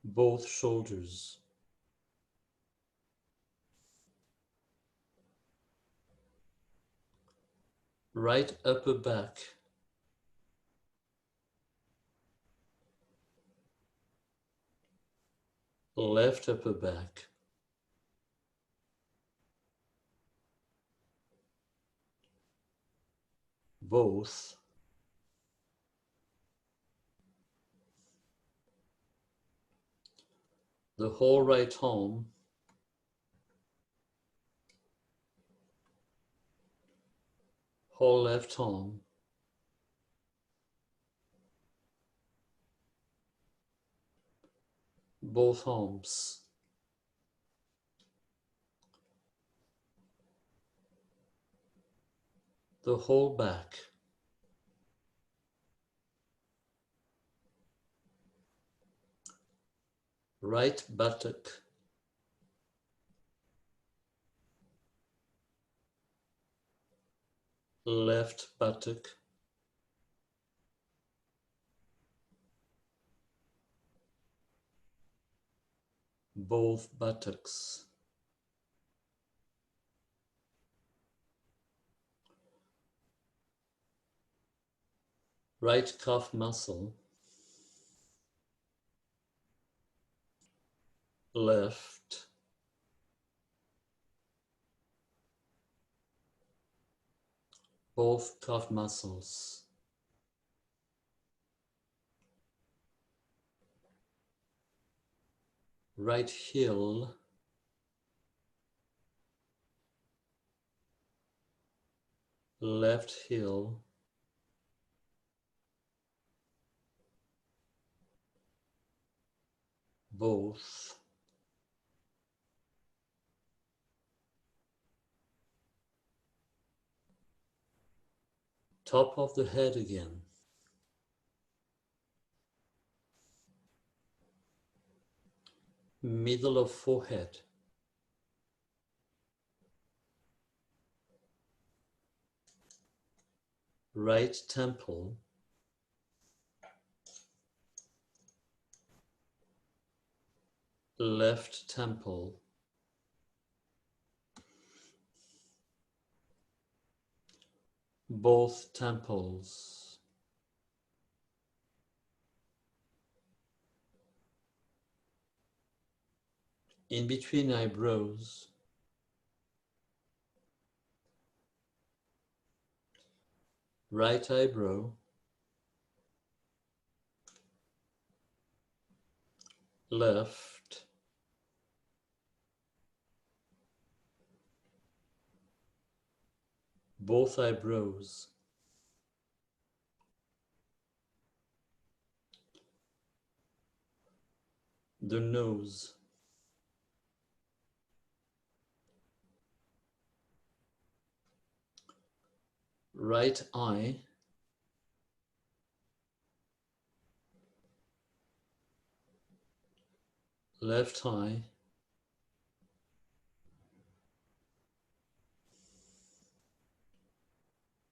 both shoulders, right upper back, left upper back, both, the whole right arm, whole left arm, both arms, the whole back, right buttock, left buttock, both buttocks, right calf muscle, left, both calf muscles, right heel, left heel, both, top of the head again, middle of forehead, right temple, left temple, both temples, in between eyebrows, right eyebrow, left, both eyebrows, the nose, right eye, left eye,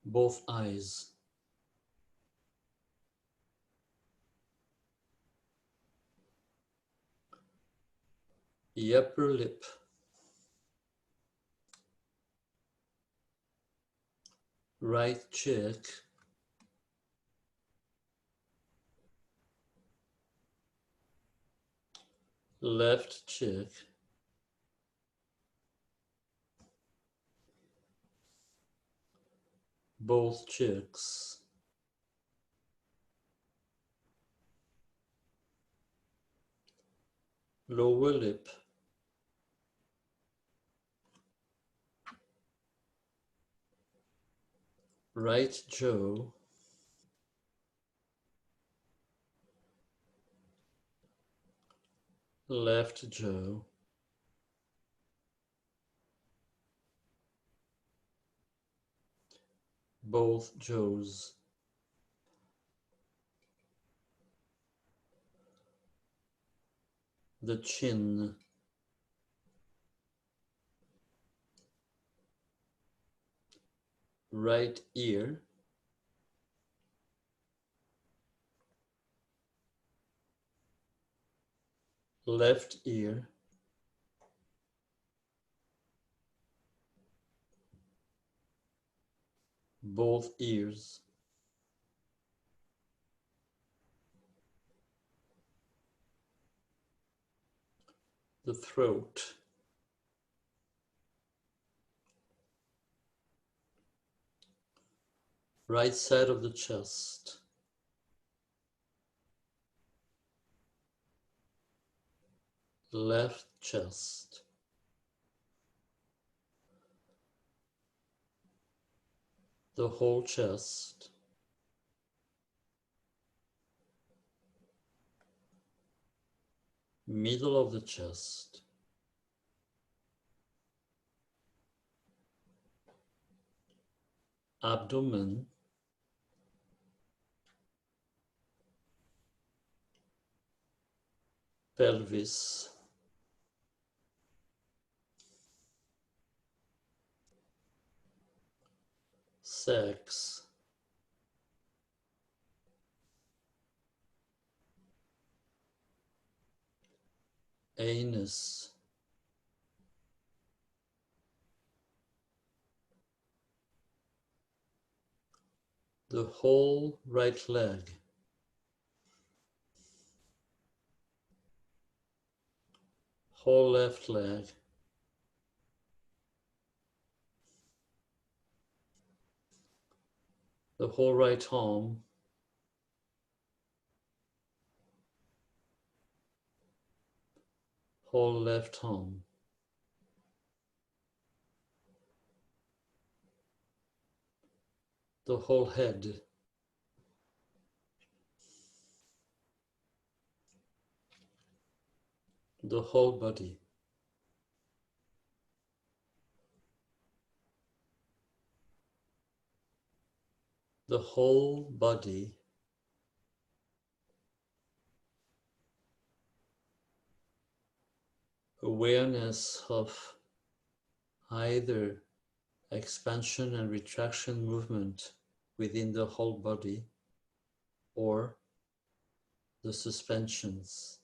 both eyes, the upper lip, right cheek, left cheek, both cheeks, lower lip, right jaw, left jaw, both jaws, the chin, right ear, left ear, both ears, the throat, right side of the chest, left chest, the whole chest, middle of the chest, abdomen, pelvis, sex, anus, the whole right leg, whole left leg, the whole right arm, whole left arm, the whole head, the whole body, the whole body, awareness of either expansion and retraction movement within the whole body or the suspensions.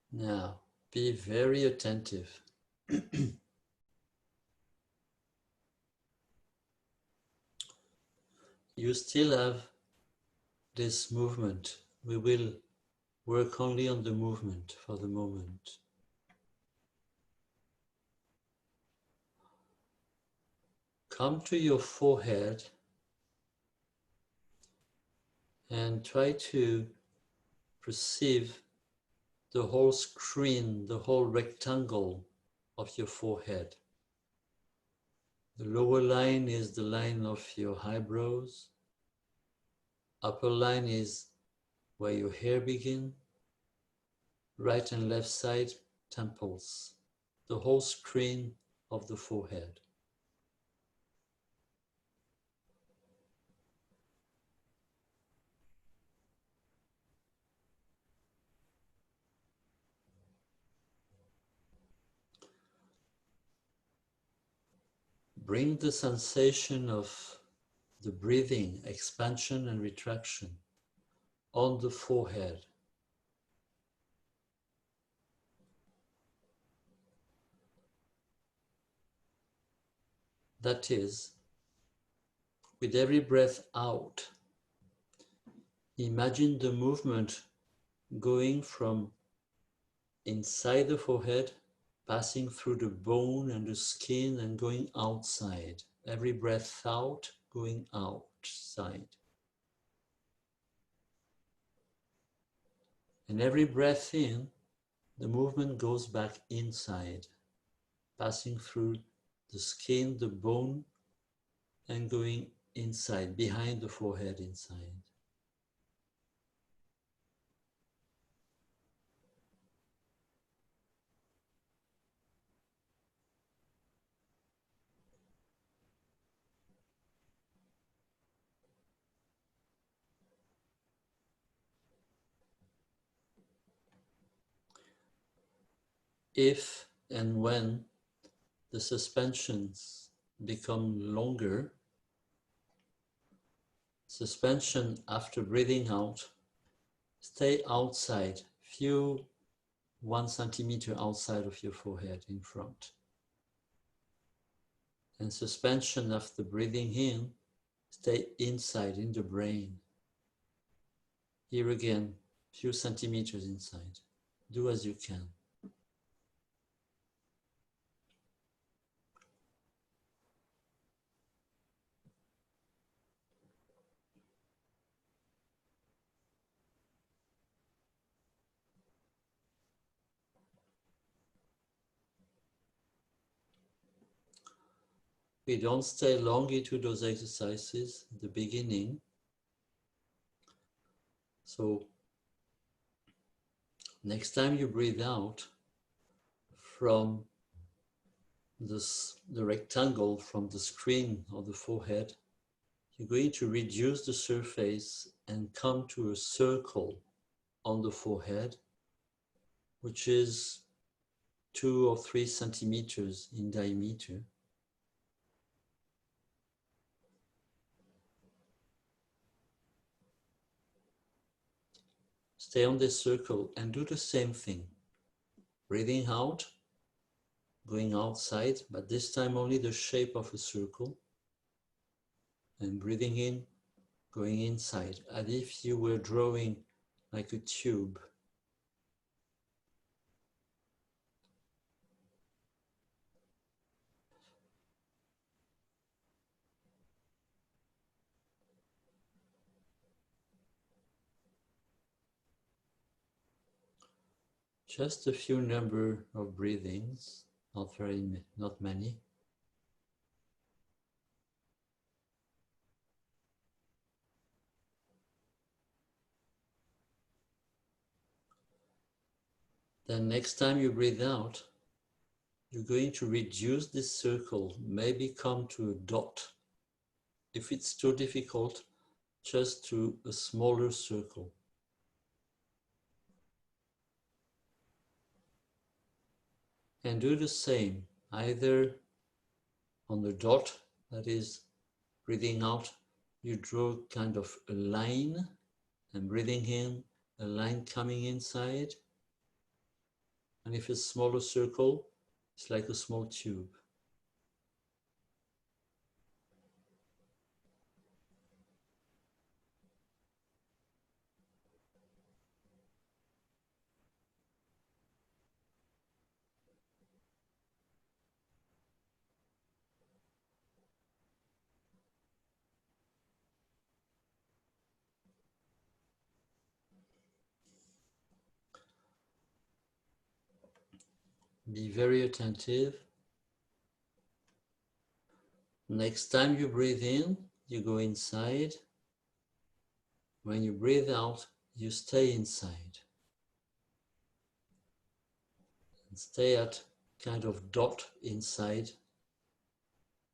Now, be very attentive. You still have this movement. We will work only on the movement for the moment. Come to your forehead and try to perceive the whole screen, the whole rectangle of your forehead. The lower line is the line of your eyebrows. Upper line is where your hair begins. Right and left side, temples. The whole screen of the forehead. Bring the sensation of the breathing, expansion and retraction on the forehead. That is, with every breath out, imagine the movement going from inside the forehead, passing through the bone and the skin and going outside. Every breath out, going outside. And every breath in, the movement goes back inside. passing through the skin, the bone, and going inside, behind the forehead inside. If and when the suspensions become longer, suspension after breathing out, stay outside, few 1 centimeter outside of your forehead in front. And suspension after breathing in, stay inside in the brain. Here again, few centimeters inside. Do as you can. We don't stay long into those exercises at the beginning. So next time you breathe out from the rectangle from the screen of the forehead, you're going to reduce the surface and come to a circle on the forehead, which is 2 or 3 centimeters in diameter. Stay on this circle and do the same thing. Breathing out, going outside, but this time only the shape of a circle. And breathing in, going inside, as if you were drawing like a tube. Just a few number of breathings, not many. Then next time you breathe out, you're going to reduce this circle, maybe come to a dot. If it's too difficult, just to a smaller circle. And do the same, either on the dot, that is breathing out, you draw kind of a line, and breathing in, a line coming inside. And if it's a smaller circle, it's like a small tube. Be very attentive. Next time you breathe in, you go inside. When you breathe out, you stay inside. And stay at kind of dot inside,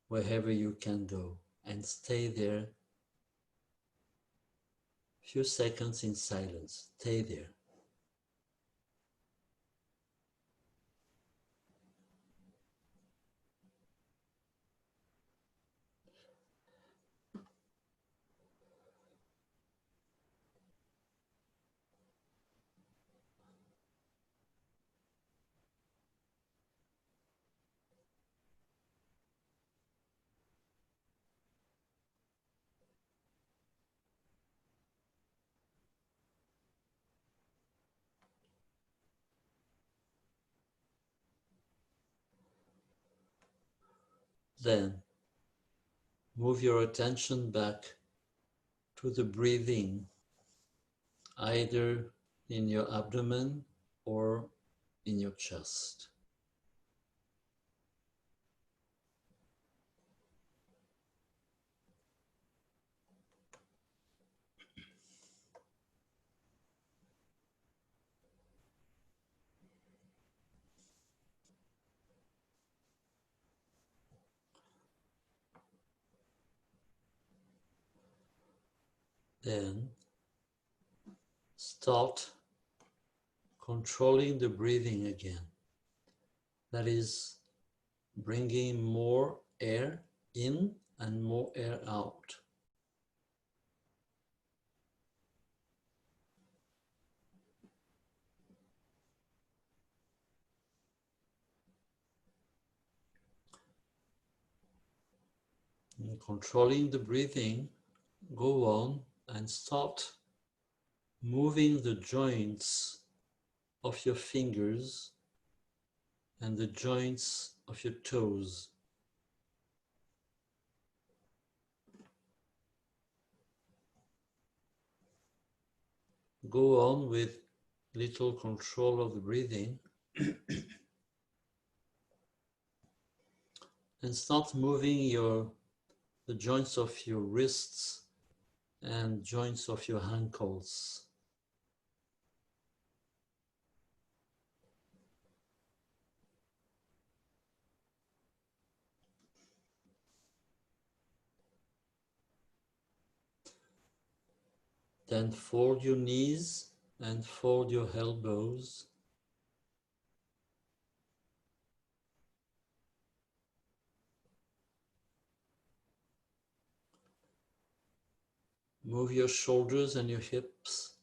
wherever you can go. And stay there a few seconds in silence. Stay there. Then move your attention back to the breathing, either in your abdomen or in your chest. Then start controlling the breathing again. That is bringing more air in and more air out. And controlling the breathing, go on and start moving the joints of your fingers and the joints of your toes. Go on with little control of the breathing and start moving the joints of your wrists and joints of your ankles. Then fold your knees and fold your elbows. Move your shoulders and your hips.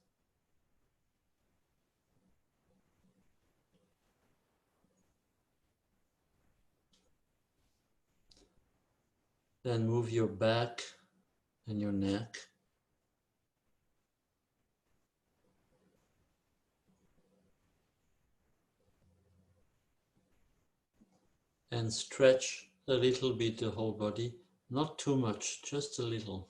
Then move your back and your neck. And stretch a little bit the whole body. Not too much, just a little.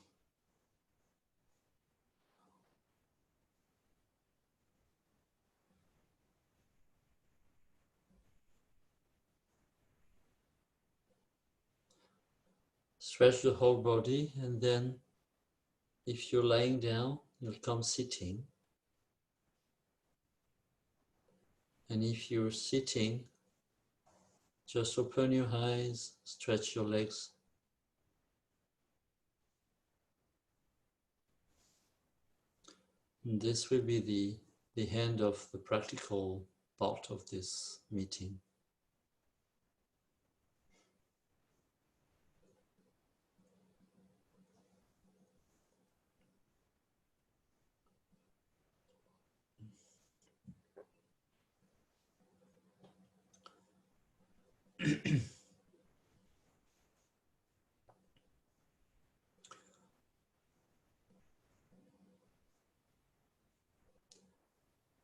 Stretch the whole body, and then if you're lying down, you'll come sitting. And if you're sitting, just open your eyes, stretch your legs. And this will be the end of the practical part of this meeting.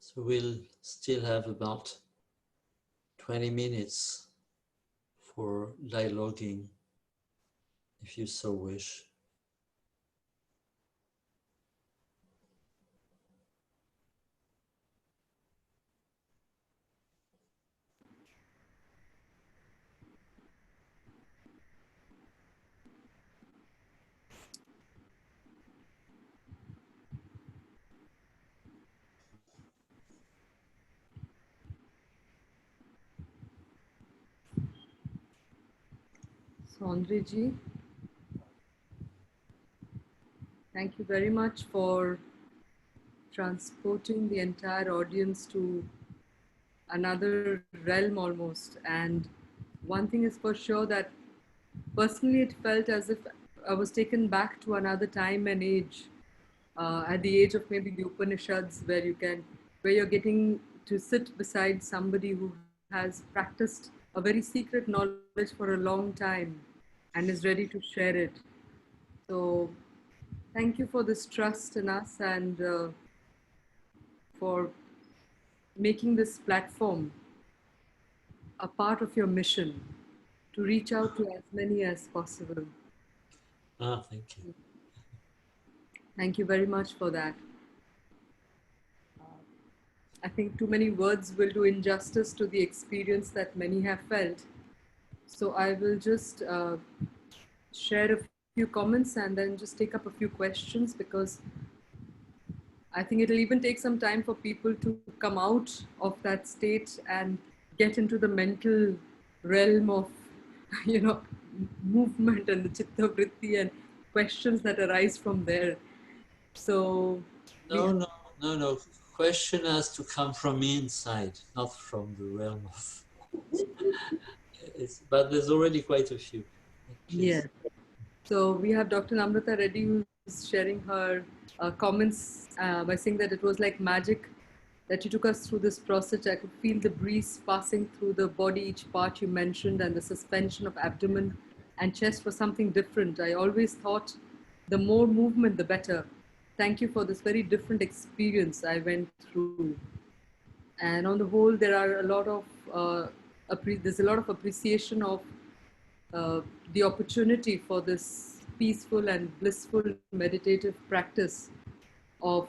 So we'll still have about 20 minutes for dialoguing, if you so wish. So, Andreji, thank you very much for transporting the entire audience to another realm almost. And one thing is for sure that personally it felt as if I was taken back to another time and age, at the age of maybe the Upanishads, where you're getting to sit beside somebody who has practiced a very secret knowledge for a long time and is ready to share it. So thank you for this trust in us and for making this platform a part of your mission to reach out to as many as possible. Thank you. Thank you very much for that. I think too many words will do injustice to the experience that many have felt. So I will just share a few comments and then just take up a few questions, because I think it'll even take some time for people to come out of that state and get into the mental realm of, movement and the chitta vritti and questions that arise from there. So we No, no, no, no. Question has to come from inside, not from the realm of. But there's already quite a few. Please. Yes. So we have Dr. Namrata Reddy who's sharing her comments by saying that it was like magic that you took us through this process. I could feel the breeze passing through the body, each part you mentioned, and the suspension of abdomen and chest was something different. I always thought the more movement, the better. Thank you for this very different experience I went through. And on the whole, there are a lot of there's a lot of appreciation of the opportunity for this peaceful and blissful meditative practice of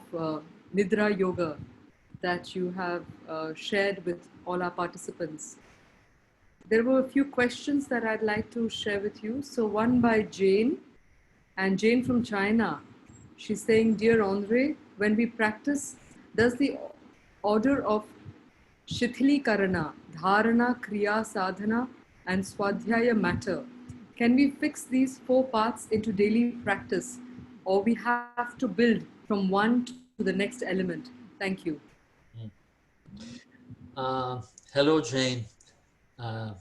Nidra Yoga that you have shared with all our participants. There were a few questions that I'd like to share with you. So, one by Jane, and Jane from China. She's saying, Dear Andre, when we practice, does the order of Shithilikarana, Dharana, Kriya, Sadhana, and Swadhyaya matter? Can we fix these four parts into daily practice, or we have to build from one to the next element? Thank you. Hello, Jane. I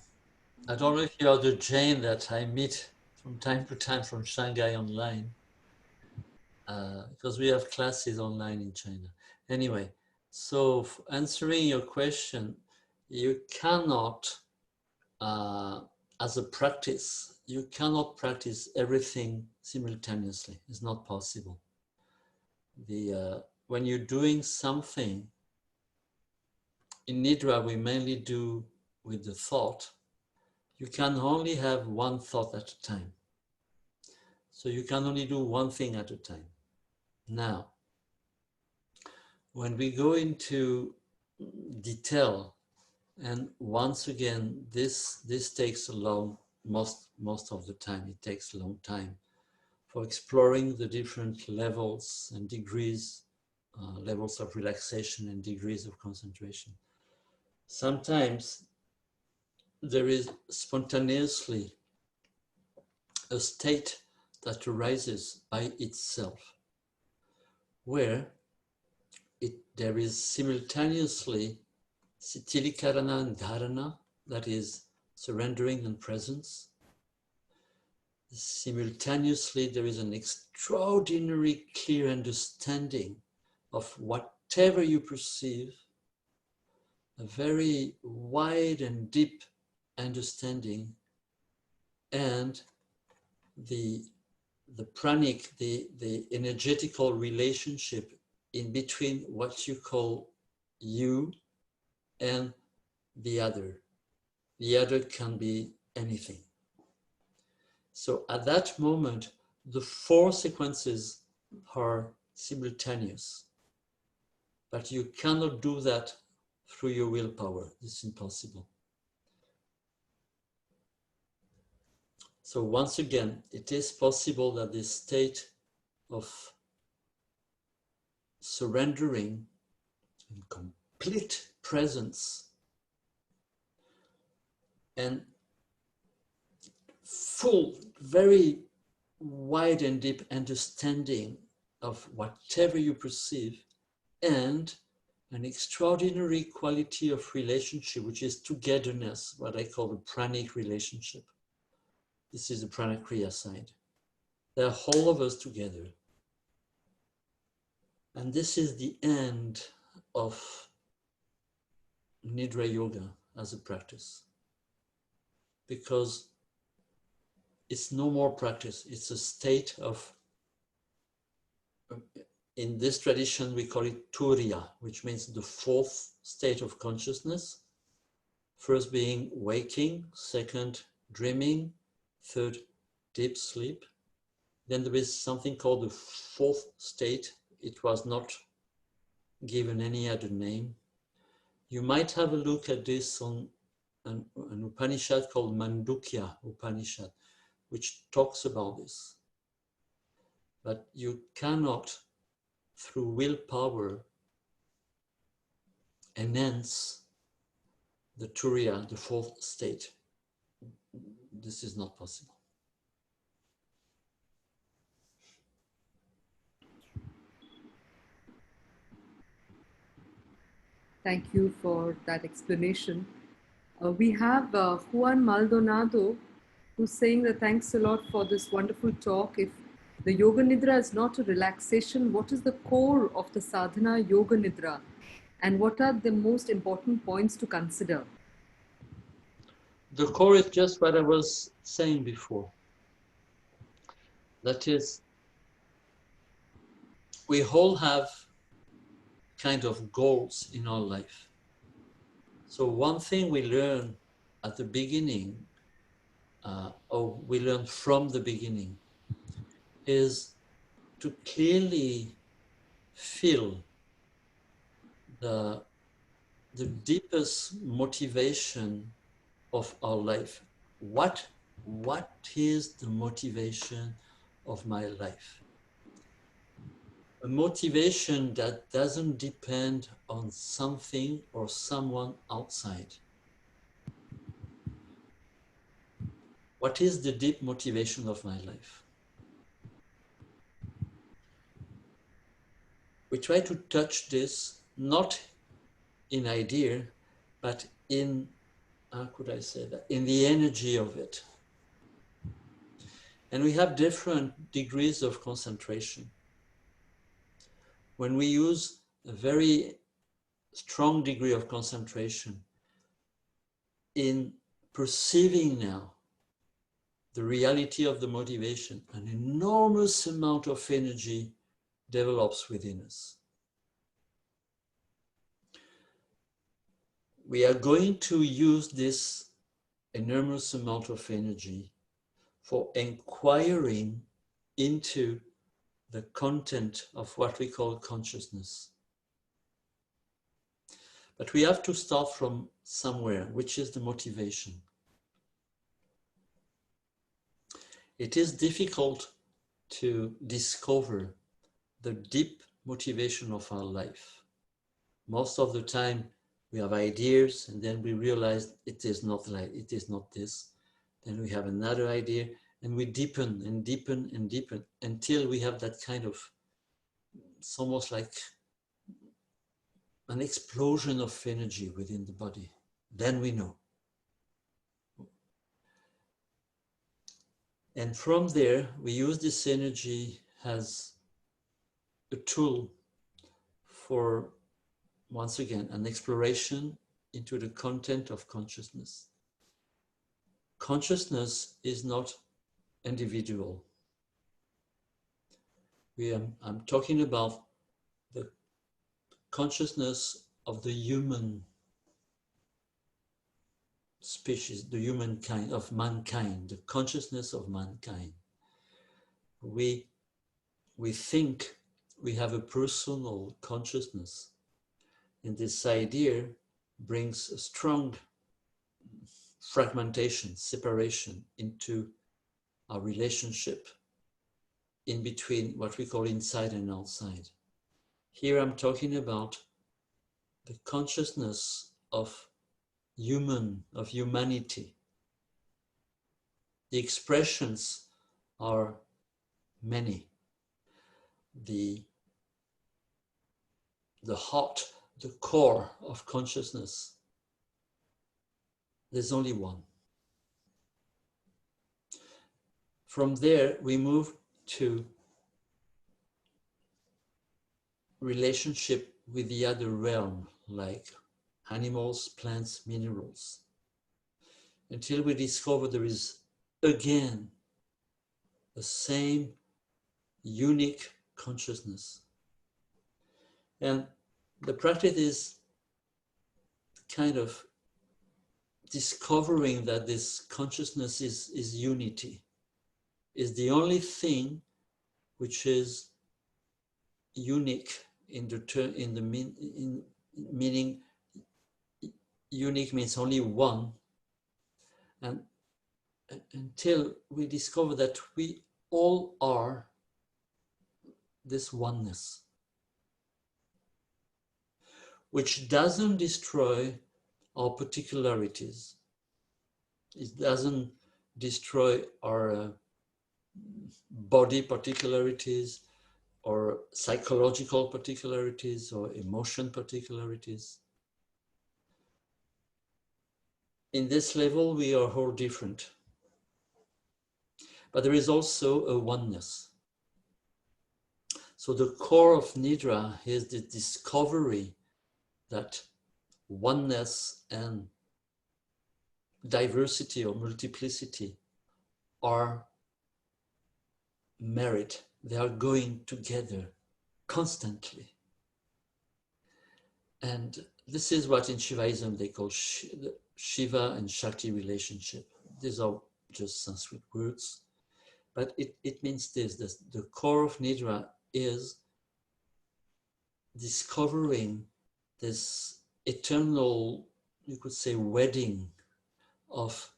don't know if you're the Jane that I meet from time to time from Shanghai online, because we have classes online in China. Anyway, so answering your question, you cannot, as a practice, you cannot practice everything simultaneously. It's not possible. When you're doing something, in Nidra, we mainly do with the thought. You can only have one thought at a time. So you can only do one thing at a time. Now, when we go into detail, and once again, this takes a long, most of the time, it takes a long time for exploring the different levels and degrees, levels of relaxation and degrees of concentration. Sometimes there is spontaneously a state that arises by itself, where there is simultaneously Sitilikarana and Dharana, that is surrendering and presence. Simultaneously, there is an extraordinary clear understanding of whatever you perceive, a very wide and deep understanding, and the pranic, the energetical relationship in between what you call you and the other. The other can be anything. So at that moment, the four sequences are simultaneous, but you cannot do that through your willpower. It's impossible. So once again, it is possible that this state of surrendering and complete presence and full, very wide and deep understanding of whatever you perceive, and an extraordinary quality of relationship, which is togetherness, what I call the pranic relationship. This is the pranakriya side. They're all of us together. And this is the end of Nidra Yoga as a practice. Because it's no more practice, it's a state of, in this tradition we call it Turiya, which means the fourth state of consciousness. First being waking, second dreaming, third deep sleep. Then there is something called the fourth state. It was not given any other name. You might have a look at this on an Upanishad called Mandukya Upanishad, which talks about this. But you cannot, through willpower, enhance the Turiya, the fourth state. This is not possible. Thank you for that explanation. We have Juan Maldonado who's saying that thanks a lot for this wonderful talk. If the Yoga Nidra is not a relaxation, what is the core of the sadhana Yoga Nidra? And what are the most important points to consider? The core is just what I was saying before. That is, we all have kind of goals in our life. So one thing we learn at the beginning, or we learn from the beginning, is to clearly feel the deepest motivation of our life. What is the motivation of my life? A motivation that doesn't depend on something or someone outside. What is the deep motivation of my life? We try to touch this not in idea, but in, how could I say that, in the energy of it. And we have different degrees of concentration. When we use a very strong degree of concentration in perceiving now the reality of the motivation, an enormous amount of energy develops within us. We are going to use this enormous amount of energy for inquiring into the content of what we call consciousness. But we have to start from somewhere, which is the motivation. It is difficult to discover the deep motivation of our life. Most of the time we have ideas and then we realize it is not like, it is not this. Then we have another idea and we deepen and deepen and deepen until we have that kind of, it's almost like an explosion of energy within the body. Then we know. And from there, we use this energy as a tool for, once again, an exploration into the content of consciousness. Consciousness is not individual. I'm talking about the consciousness of the human species, the humankind, of mankind, the consciousness of mankind. We think we have a personal consciousness, and this idea brings a strong fragmentation, separation into our relationship in between what we call inside and outside. Here I'm talking about the consciousness of humanity. The expressions are many. The heart, the core of consciousness, there's only one. From there, we move to relationship with the other realm, like animals, plants, minerals, until we discover there is again the same unique consciousness. And the practice is kind of discovering that this consciousness is unity, is the only thing which is unique in the term, meaning unique means only one. And until we discover that we all are this oneness, which doesn't destroy our particularities. It doesn't destroy our body particularities or psychological particularities or emotion particularities. in this level, we are all different. But there is also a oneness. So the core of Nidra is the discovery that oneness and diversity or multiplicity are merit. They are going together constantly. And this is what in Shivaism they call the Shiva and Shakti relationship. These are just Sanskrit words, but it means this, the core of Nidra is discovering this eternal, you could say, wedding of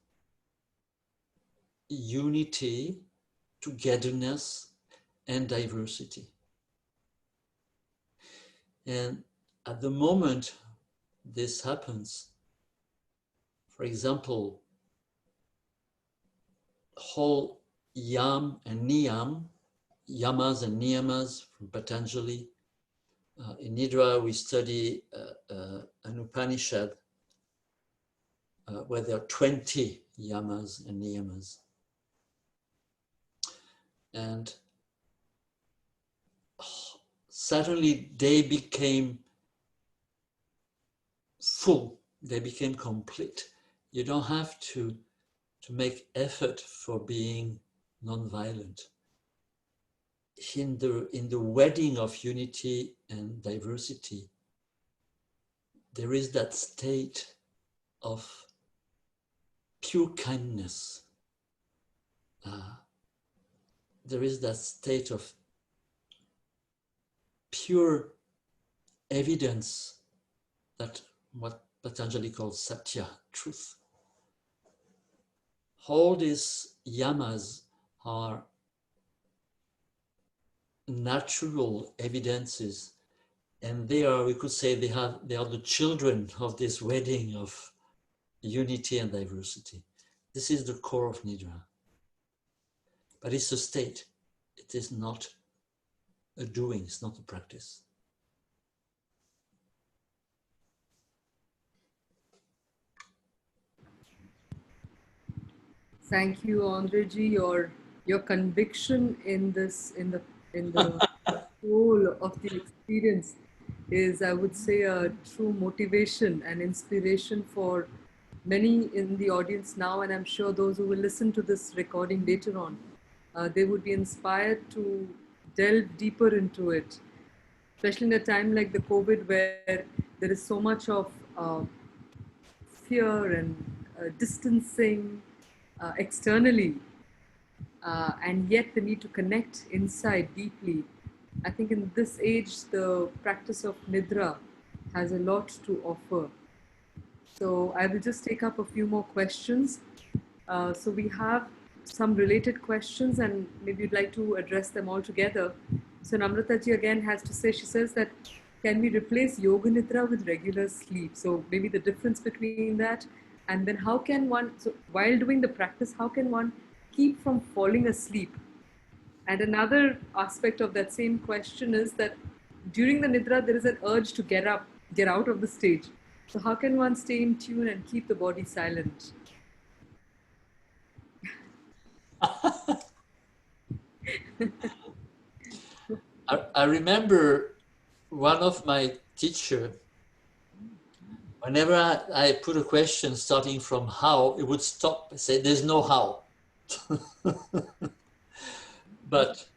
unity, togetherness, and diversity. And at the moment this happens, for example, whole yam and niyam, yamas and niyamas from Patanjali. In Nidra, we study an Upanishad where there are 20 yamas and niyamas. And suddenly they became full, they became complete. You don't have to make effort for being non-violent. In the wedding of unity and diversity, there is that state of pure kindness. There is that state of pure evidence that what Patanjali calls satya, truth. All these yamas are natural evidences, and they are, we could say, they are the children of this wedding of unity and diversity. This is the core of Nidra. But it's a state. It is not a doing, it's not a practice. Thank you, Andreji. Your conviction in this, in the soul of the experience is, I would say, a true motivation and inspiration for many in the audience now, and I'm sure those who will listen to this recording later on, they would be inspired to delve deeper into it, especially in a time like the COVID, where there is so much of fear and distancing externally, and yet the need to connect inside deeply. I think in this age, the practice of Nidra has a lot to offer. So I will just take up a few more questions. So we have some related questions, and maybe you'd like to address them all together. So Namrata ji again has to say, she says that, can we replace Yoga Nidra with regular sleep? So maybe the difference between that, and then how can one, so while doing the practice, how can one keep from falling asleep? And another aspect of that same question is that during the Nidra, there is an urge to get up, get out of the stage. So how can one stay in tune and keep the body silent? I remember one of my teachers, whenever I put a question starting from how, it would stop and say, there's no how. But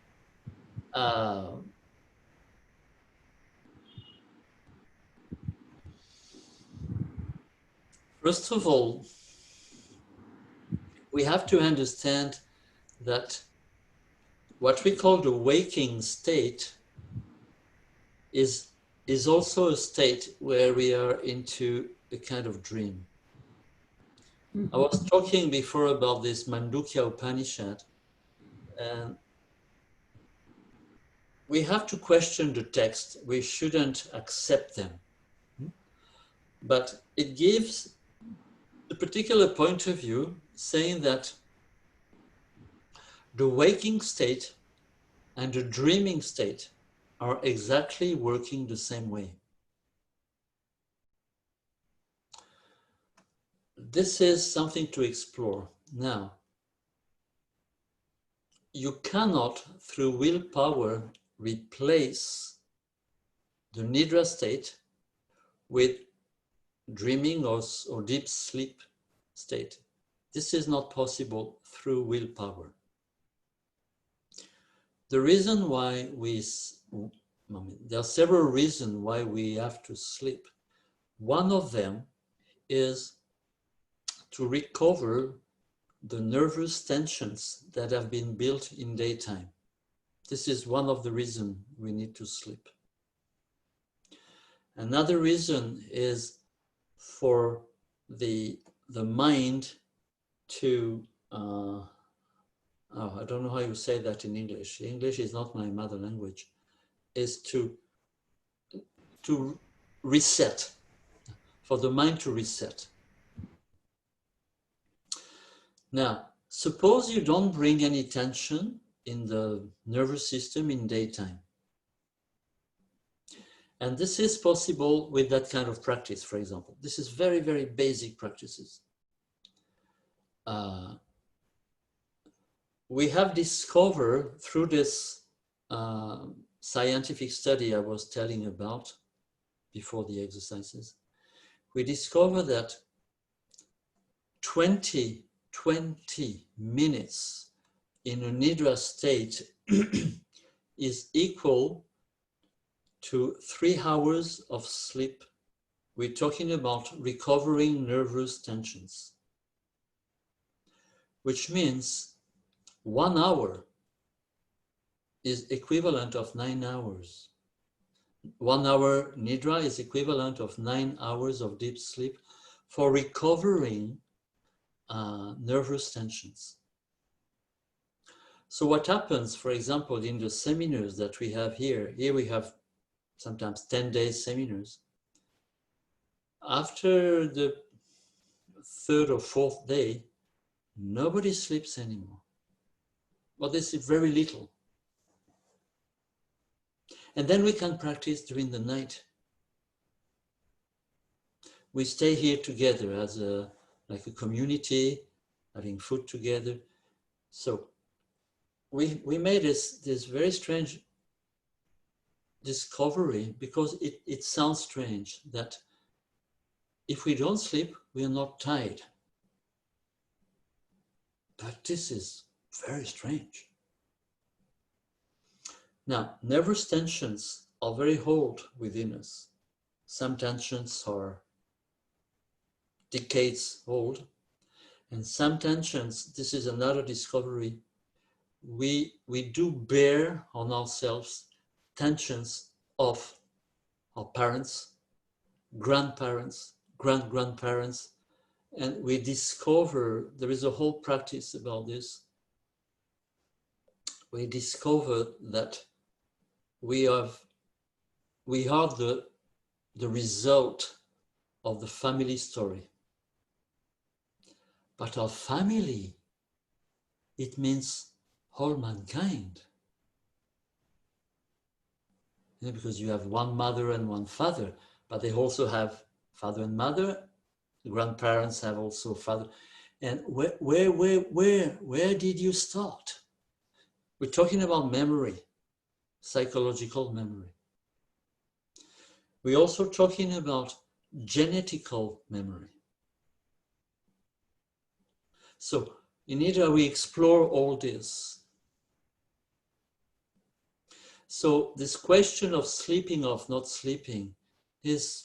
first of all, we have to understand that what we call the waking state is also a state where we are into a kind of dream. I was talking before about this Mandukya Upanishad, and we have to question the text. We shouldn't accept them. But it gives a particular point of view saying that the waking state and the dreaming state are exactly working the same way. this is something to explore. Now, you cannot, through willpower, replace the Nidra state with dreaming or deep sleep state. This is not possible through willpower. The reason why there are several reasons why we have to sleep. One of them is to recover the nervous tensions that have been built in daytime. This is one of the reasons we need to sleep. Another reason is for the mind to, I don't know how you say that in English. English is not my mother language. Is to reset, for the mind to reset. Now, suppose you don't bring any tension in the nervous system in daytime. And this is possible with that kind of practice, for example. This is very, very basic practices. We have discovered through this scientific study I was telling about before the exercises, we discovered that 20 minutes in a Nidra state is equal to 3 hours of sleep. We're talking about recovering nervous tensions, which means 1 hour is equivalent of 9 hours. 1 hour Nidra is equivalent of 9 hours of deep sleep for recovering nervous tensions. So what happens, for example, in the seminars that we have here we have sometimes 10-day seminars. After the 3rd or 4th day, nobody sleeps anymore. Well, they sleep very little. And then we can practice during the night. We stay here together as like a community, having food together. So we made this very strange discovery, because it sounds strange that if we don't sleep, we are not tired. But this is very strange. Now, nervous tensions are very old within us. Some tensions are decades old, and some tensions, this is another discovery, we do bear on ourselves tensions of our parents, grandparents, grandparents, and we discover, there is a whole practice about this, we discover that we are the result of the family story. But our family, it means whole mankind. Because you have one mother and one father, but they also have father and mother. Grandparents have also father. And where did you start? We're talking about memory, psychological memory. We're also talking about genetical memory. So in Nidra, we explore all this. So this question of sleeping or not sleeping is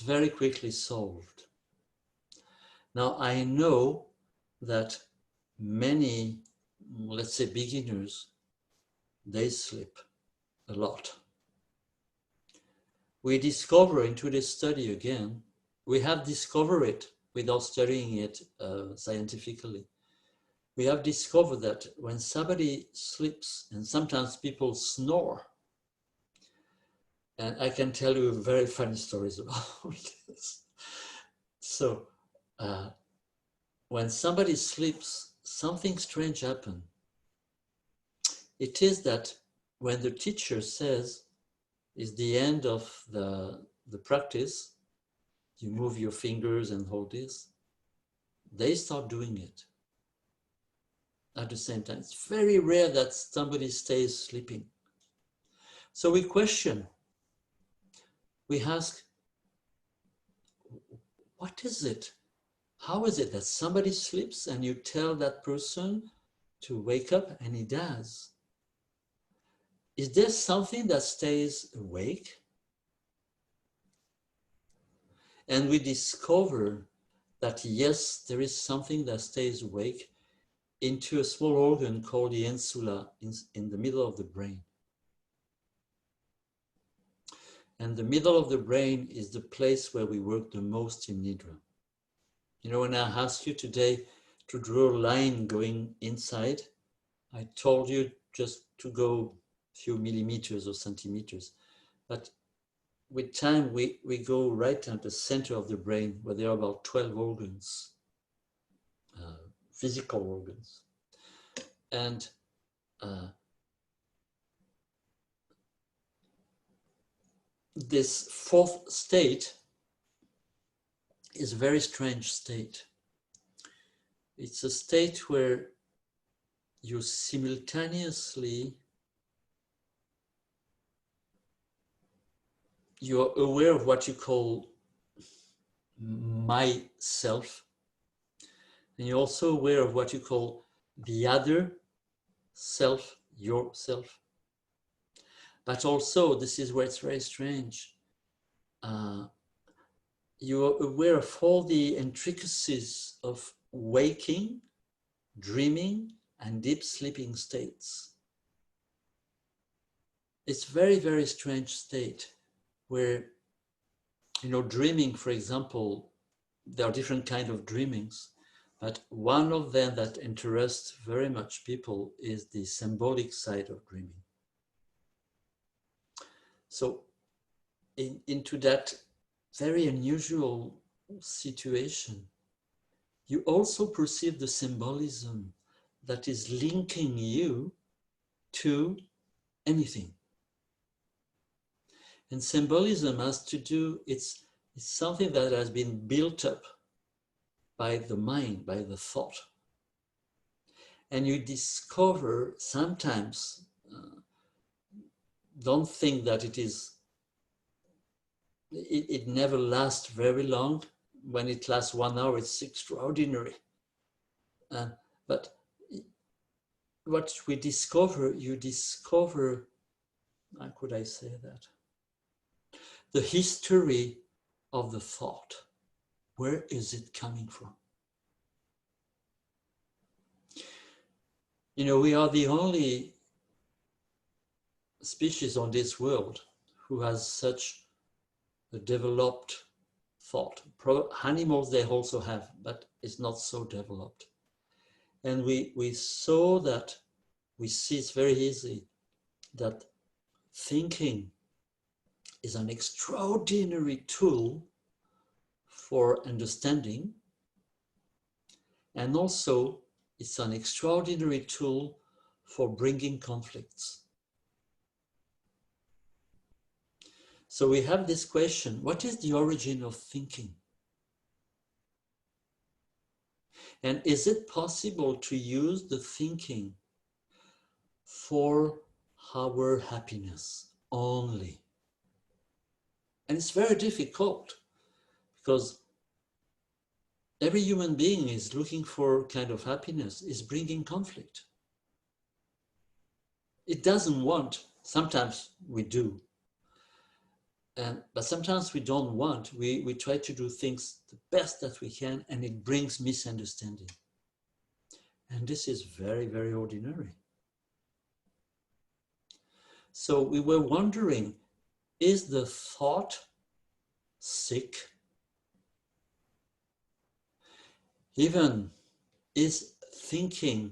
very quickly solved. Now, I know that many, let's say beginners, they sleep a lot. We discover into this study again, we have discovered it without studying it scientifically. We have discovered that when somebody sleeps, and sometimes people snore, and I can tell you very funny stories about this. So when somebody sleeps, something strange happens. It is that when the teacher says it's the end of the practice, you move your fingers and hold this, they start doing it at the same time. It's very rare that somebody stays sleeping. So we question, we ask, what is it? How is it that somebody sleeps and you tell that person to wake up and he does? Is there something that stays awake? And we discover that yes, there is something that stays awake into a small organ called the insula in the middle of the brain. And the middle of the brain is the place where we work the most in Nidra. You know, when I asked you today to draw a line going inside, I told you just to go a few millimeters or centimeters. But with time, we go right at the center of the brain where there are about 12 organs, physical organs. And this fourth state is a very strange state. It's a state where you simultaneously, you're aware of what you call myself, and you're also aware of what you call the other self, yourself. But also, this is where it's very strange, you're aware of all the intricacies of waking, dreaming, and deep sleeping states. It's very, very strange state where, you know, dreaming, for example, there are different kinds of dreamings, but one of them that interests very much people is the symbolic side of dreaming. So into that very unusual situation, you also perceive the symbolism that is linking you to anything. And symbolism has to do, it's something that has been built up by the mind, by the thought. And you discover sometimes, don't think that it never lasts very long. When it lasts 1 hour, it's extraordinary. But what we discover, you discover, how could I say that? The history of the thought. Where is it coming from? You know, we are the only species on this world who has such a developed thought. Animals they also have, but it's not so developed. And we saw that, we see it's very easy that thinking is an extraordinary tool for understanding, and also it's an extraordinary tool for bringing conflicts. So we have this question, what is the origin of thinking? And is it possible to use the thinking for our happiness only? And it's very difficult because every human being is looking for kind of happiness, is bringing conflict. It doesn't want, sometimes we do, but sometimes we don't want. We try to do things the best that we can, and it brings misunderstanding. And this is very, very ordinary. So we were wondering, is the thought sick? Even, is thinking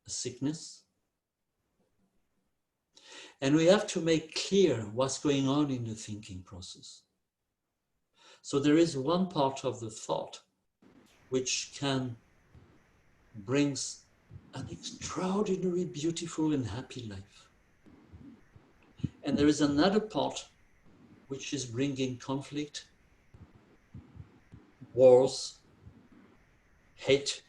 a sickness? And we have to make clear what's going on in the thinking process. So there is one part of the thought which can bring an extraordinary, beautiful and happy life. And there is another part which is bringing conflict wars, hate,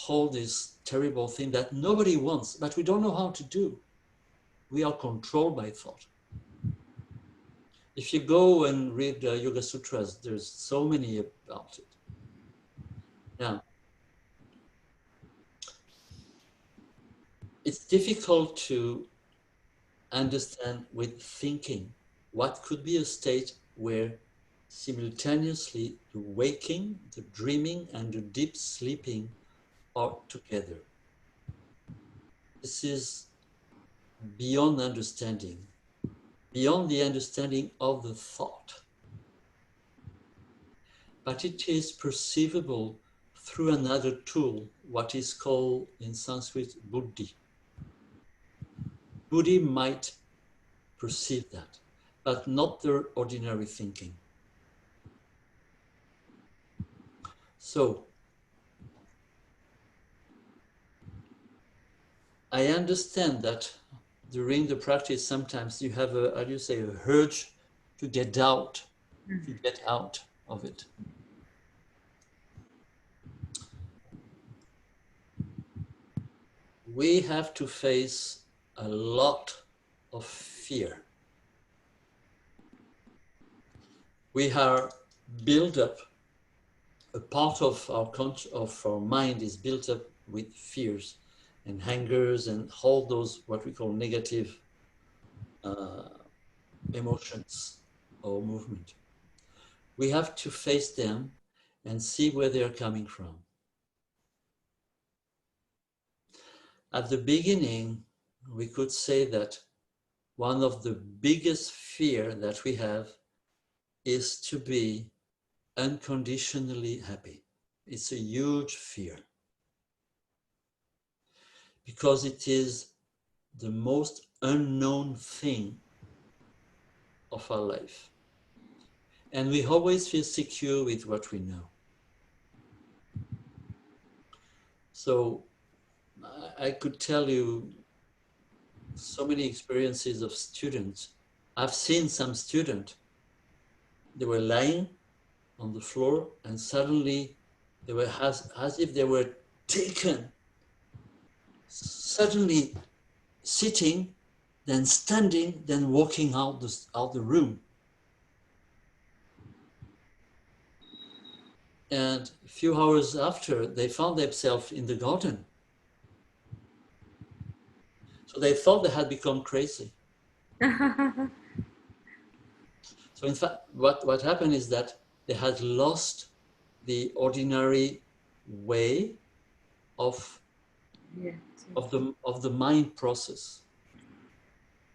all this terrible thing that nobody wants, but we don't know how to do. We are controlled by thought. If you go and read Yoga Sutras, there's so many about it. Now, it's difficult to understand with thinking what could be a state where simultaneously the waking, the dreaming, and the deep sleeping are together. This is beyond understanding, beyond the understanding of the thought. But it is perceivable through another tool, what is called in Sanskrit buddhi. Buddhi might perceive that, but not their ordinary thinking. So, I understand that during the practice, sometimes you have a, how do you say, a urge to get out, of it. We have to face a lot of fear. We are built up, a part of our mind is built up with fears and hangers and all those what we call negative emotions or movement. We have to face them and see where they are coming from. At the beginning, we could say that one of the biggest fear that we have is to be unconditionally happy. It's a huge fear because it is the most unknown thing of our life. And we always feel secure with what we know. So I could tell you so many experiences of students. I've seen some students, they were lying on the floor and suddenly they were as if they were taken, suddenly sitting, then standing, then walking out the room. And a few hours after, they found themselves in the garden. So they thought they had become crazy. So in fact, what happened is that they had lost the ordinary way of the mind process.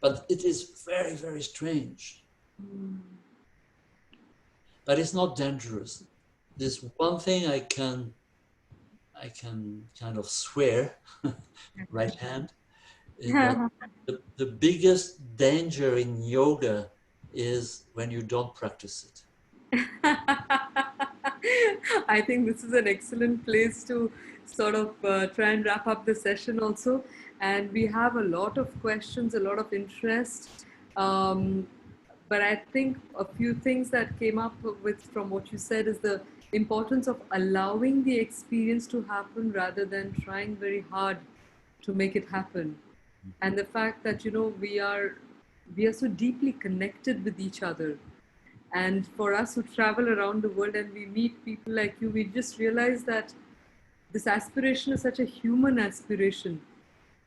But it is very, very strange. But it's not dangerous. There's one thing I can kind of swear, right hand, is that the biggest danger in yoga is when you don't practice it. I think this is an excellent place to sort of try and wrap up the session also. And we have a lot of questions, a lot of interest. But I think a few things that came up with from what you said is the importance of allowing the experience to happen rather than trying very hard to make it happen. And the fact that, you know, we are so deeply connected with each other. And for us who travel around the world and we meet people like you, we just realize that this aspiration is such a human aspiration.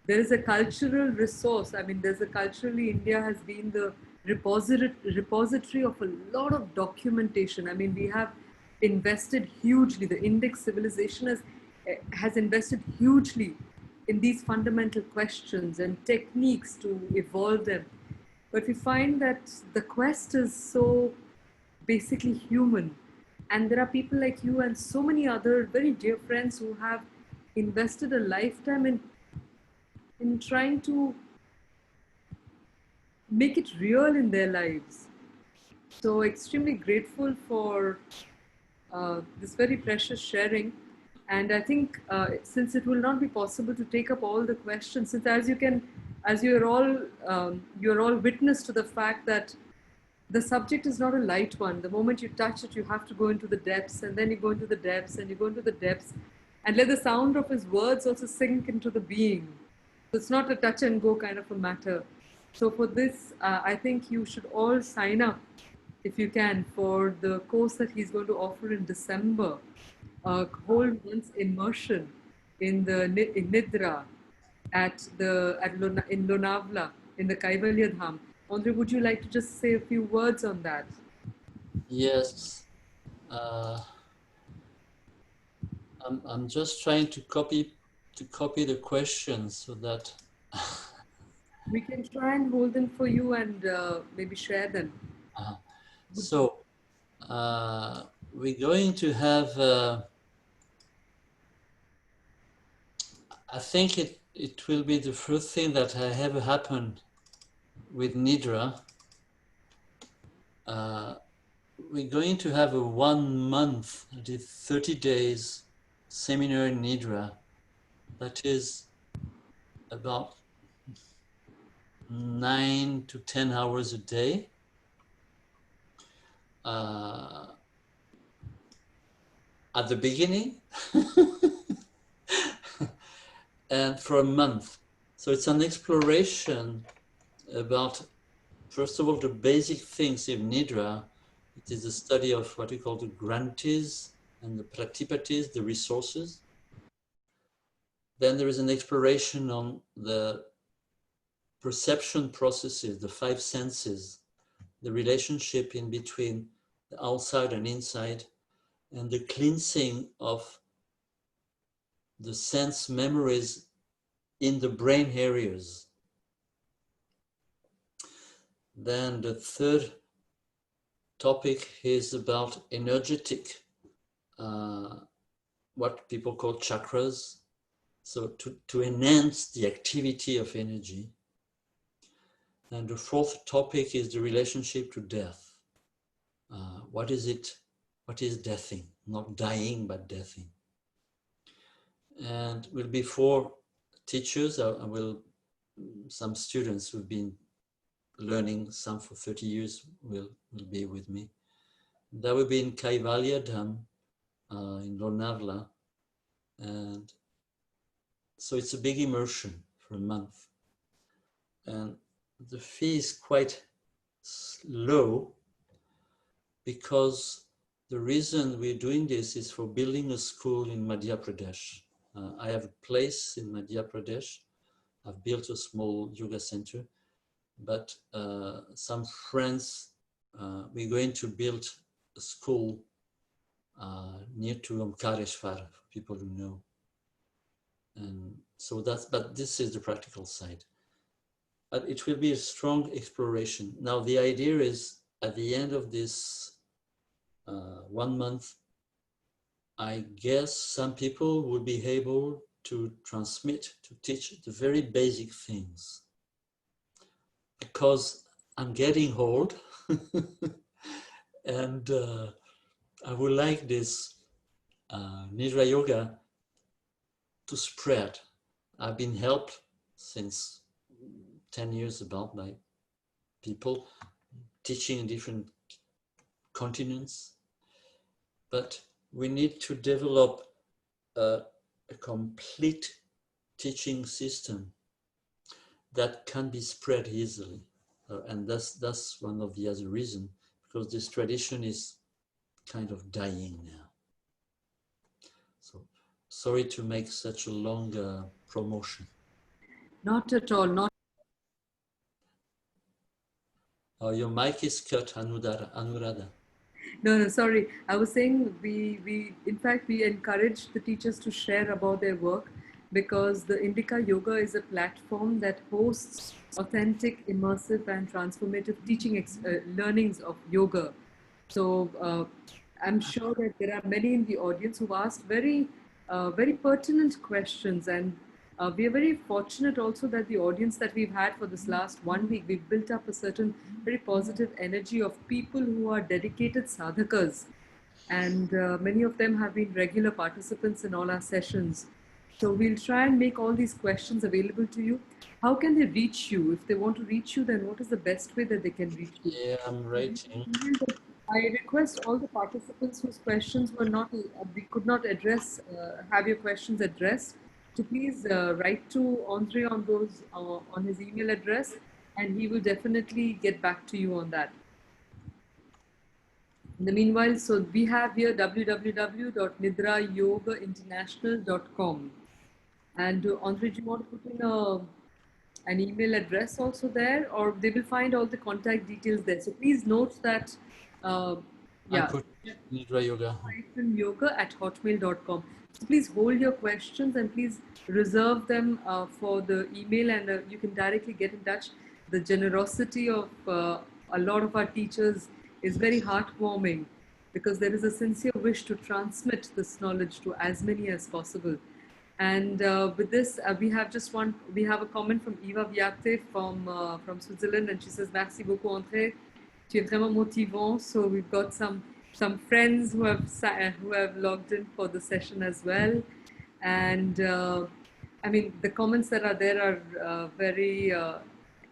There is a cultural resource. I mean, culturally, India has been the repository of a lot of documentation. I mean, we have invested hugely. The Indic civilization has invested hugely in these fundamental questions and techniques to evolve them. But we find that the quest is so basically human. And there are people like you and so many other very dear friends who have invested a lifetime in trying to make it real in their lives. So extremely grateful for this very precious sharing. And I think since it will not be possible to take up all the questions, since as you're all witness to the fact that the subject is not a light one. The moment you touch it, you have to go into the depths, and then you go into the depths, and you go into the depths, and let the sound of his words also sink into the being. So it's not a touch and go kind of a matter. So for this, I think you should all sign up, if you can, for the course that he's going to offer in December, a whole month's immersion in in Nidra in Lonavla in the Kaivalya Dham. Andre, would you like to just say a few words on that? Yes. I'm just trying to copy the questions so that We can try and hold them for you and maybe share them. so we're going to have I think it will be the first thing that ever happened with Nidra. We're going to have a 1 month, that is 30 days seminar in Nidra that is about 9 to 10 hours a day. At the beginning and for a month. So it's an exploration about, first of all, the basic things in Nidra. It is a study of what we call the grantis and the pratipatis, the resources. Then there is an exploration on the perception processes, the 5 senses, the relationship in between the outside and inside, and the cleansing of the sense memories in the brain areas. Then the third topic is about energetic, what people call chakras. So to enhance the activity of energy. And the fourth topic is the relationship to death. What is it? What is deathing? Not dying, but deathing. And will be 4 teachers. Some students who've been learning, some for 30 years will be with me. That will be in Kaivalya Dham, in Lonavla. And so it's a big immersion for a month. And the fee is quite low because the reason we're doing this is for building a school in Madhya Pradesh. I have a place in Madhya Pradesh. I've built a small yoga center, but some friends, we're going to build a school near to Omkareshwar, for people who know. And so but this is the practical side. But it will be a strong exploration. Now, the idea is at the end of this 1 month, I guess some people will be able to transmit, to teach the very basic things. Because I'm getting old and I would like this Nidra Yoga to spread. I've been helped since 10 years about by people teaching in different continents, but we need to develop a complete teaching system that can be spread easily. And that's one of the other reasons, because this tradition is kind of dying now. So sorry to make such a long promotion. Not at all. Not. Oh, your mic is cut, Anuradha. No, sorry. I was saying in fact, we encourage the teachers to share about their work because the Indica Yoga is a platform that hosts authentic, immersive, and transformative teaching learnings of yoga. So I'm sure that there are many in the audience who asked very pertinent questions, and we are very fortunate also that the audience that we've had for this last 1 week, we've built up a certain very positive energy of people who are dedicated sadhakas, and many of them have been regular participants in all our sessions. So we'll try and make all these questions available to you. How can they reach you? If they want to reach you, then what is the best way that they can reach you? Yeah, I'm writing. I request all the participants whose questions were not, we could not address, have your questions addressed, to please write to Andre on those, on his email address, and he will definitely get back to you on that. In the meanwhile, so we have here www.nidrayogainternational.com. And Andre, do you want to put in an email address also there, or they will find all the contact details there. So please note that, uh, I yeah, put Nidra Yoga. yoga@hotmail.com. So please hold your questions and please reserve them for the email, and you can directly get in touch. The generosity of a lot of our teachers is very heartwarming, because there is a sincere wish to transmit this knowledge to as many as possible. And with this, we have just one. We have a comment from Eva Viate from Switzerland, and she says, "Merci beaucoup, André. Tu es vraiment motivant." So we've got some friends who have logged in for the session as well. And I mean, the comments that are there are very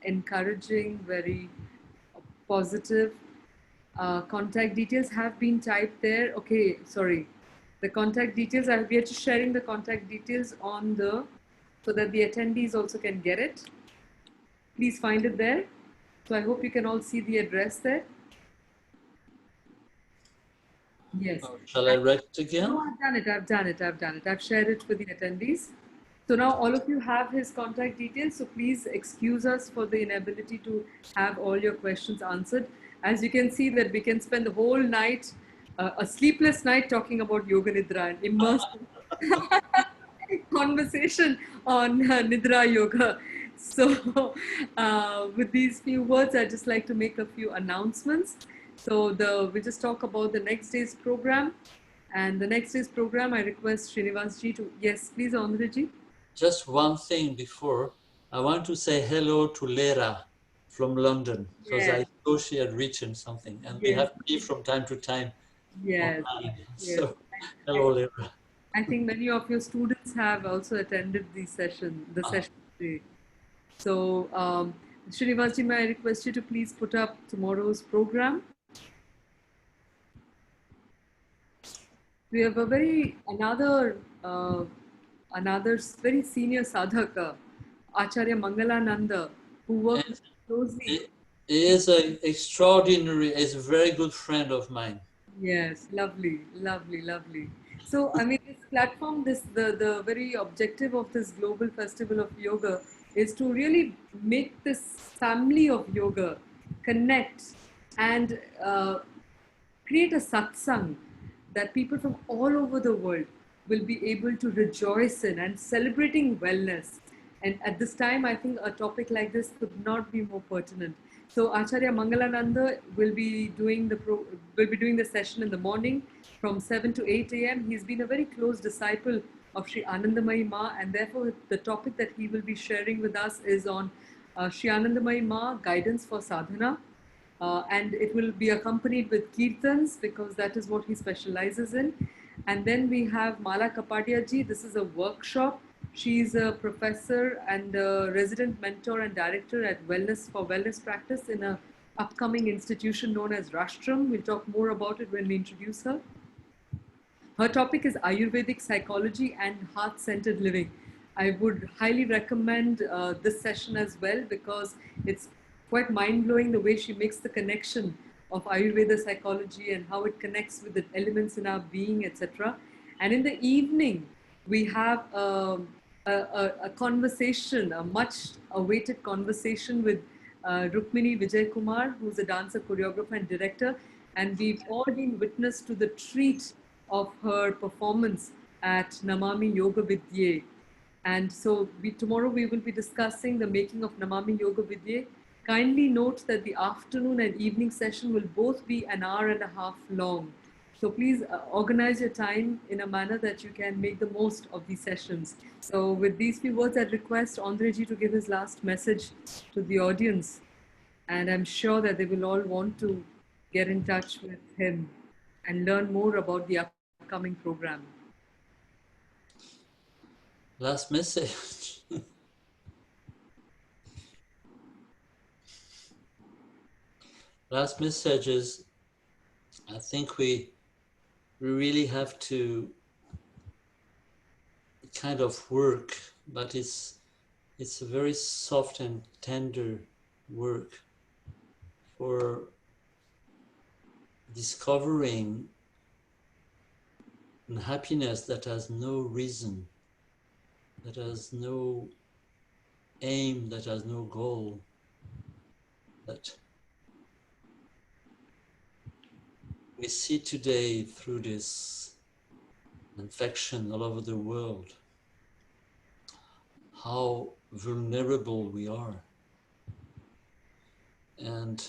encouraging, very positive. Contact details have been typed there. Okay, sorry. The contact details, we are just sharing the contact details on the, so that the attendees also can get it. Please find it there. So I hope you can all see the address there. Yes. Oh, shall I write it again? No, I've done it. I've shared it with the attendees. So now all of you have his contact details. So please excuse us for the inability to have all your questions answered. As you can see that we can spend the whole night, a sleepless night, talking about Yoga Nidra and immersed conversation on Nidra Yoga. So with these few words, I'd just like to make a few announcements. So we'll just talk about the next day's program. And the next day's program, I request Srinivas ji to, yes, please, Andre ji. Just one thing before. I want to say hello to Lera from London, because Yes, I saw she had written something, and we yes, have tea from time to time yes, online. yes. So, hello, Lera. I think many of your students have also attended the session today. So, Srinivas ji, may I request you to please put up tomorrow's program? We have another very senior sadhaka, Acharya Mangalananda, who worked closely. He is an extraordinary, is a very good friend of mine. Yes, lovely, lovely, lovely. So, I mean, this platform, the very objective of this global festival of yoga is to really make this family of yoga connect and create a satsang that people from all over the world will be able to rejoice in and celebrating wellness. And at this time, I think a topic like this could not be more pertinent. So Acharya Mangalananda will be doing the session in the morning from 7 to 8 a.m. He's been a very close disciple of Sri Anandamayi Ma, and therefore the topic that he will be sharing with us is on Sri Anandamayi Ma, guidance for sadhana. And it will be accompanied with kirtans, because that is what he specializes in. And then we have Mala Kapadia ji. This is a workshop. She's a professor and a resident mentor and director at Wellness Practice in a upcoming institution known as Rashtram. We'll talk more about it when we introduce her. Her topic is Ayurvedic psychology and heart-centered living. I would highly recommend this session as well, because it's quite mind-blowing the way she makes the connection of Ayurveda psychology and how it connects with the elements in our being, etc. And in the evening, we have a conversation, a much awaited conversation with Rukmini Vijay Kumar, who's a dancer, choreographer, and director. And we've all been witness to the treat of her performance at Namami Yoga Vidye. And so tomorrow we will be discussing the making of Namami Yoga Vidye. Kindly note that the afternoon and evening session will both be an hour and a half long. So please organize your time in a manner that you can make the most of these sessions. So with these few words, I'd request Andre ji to give his last message to the audience. And I'm sure that they will all want to get in touch with him and learn more about the upcoming program. Last message. Last message is, I think we really have to kind of work, but it's a very soft and tender work for discovering a happiness that has no reason, that has no aim, that has no goal, that we see today through this infection all over the world, how vulnerable we are. And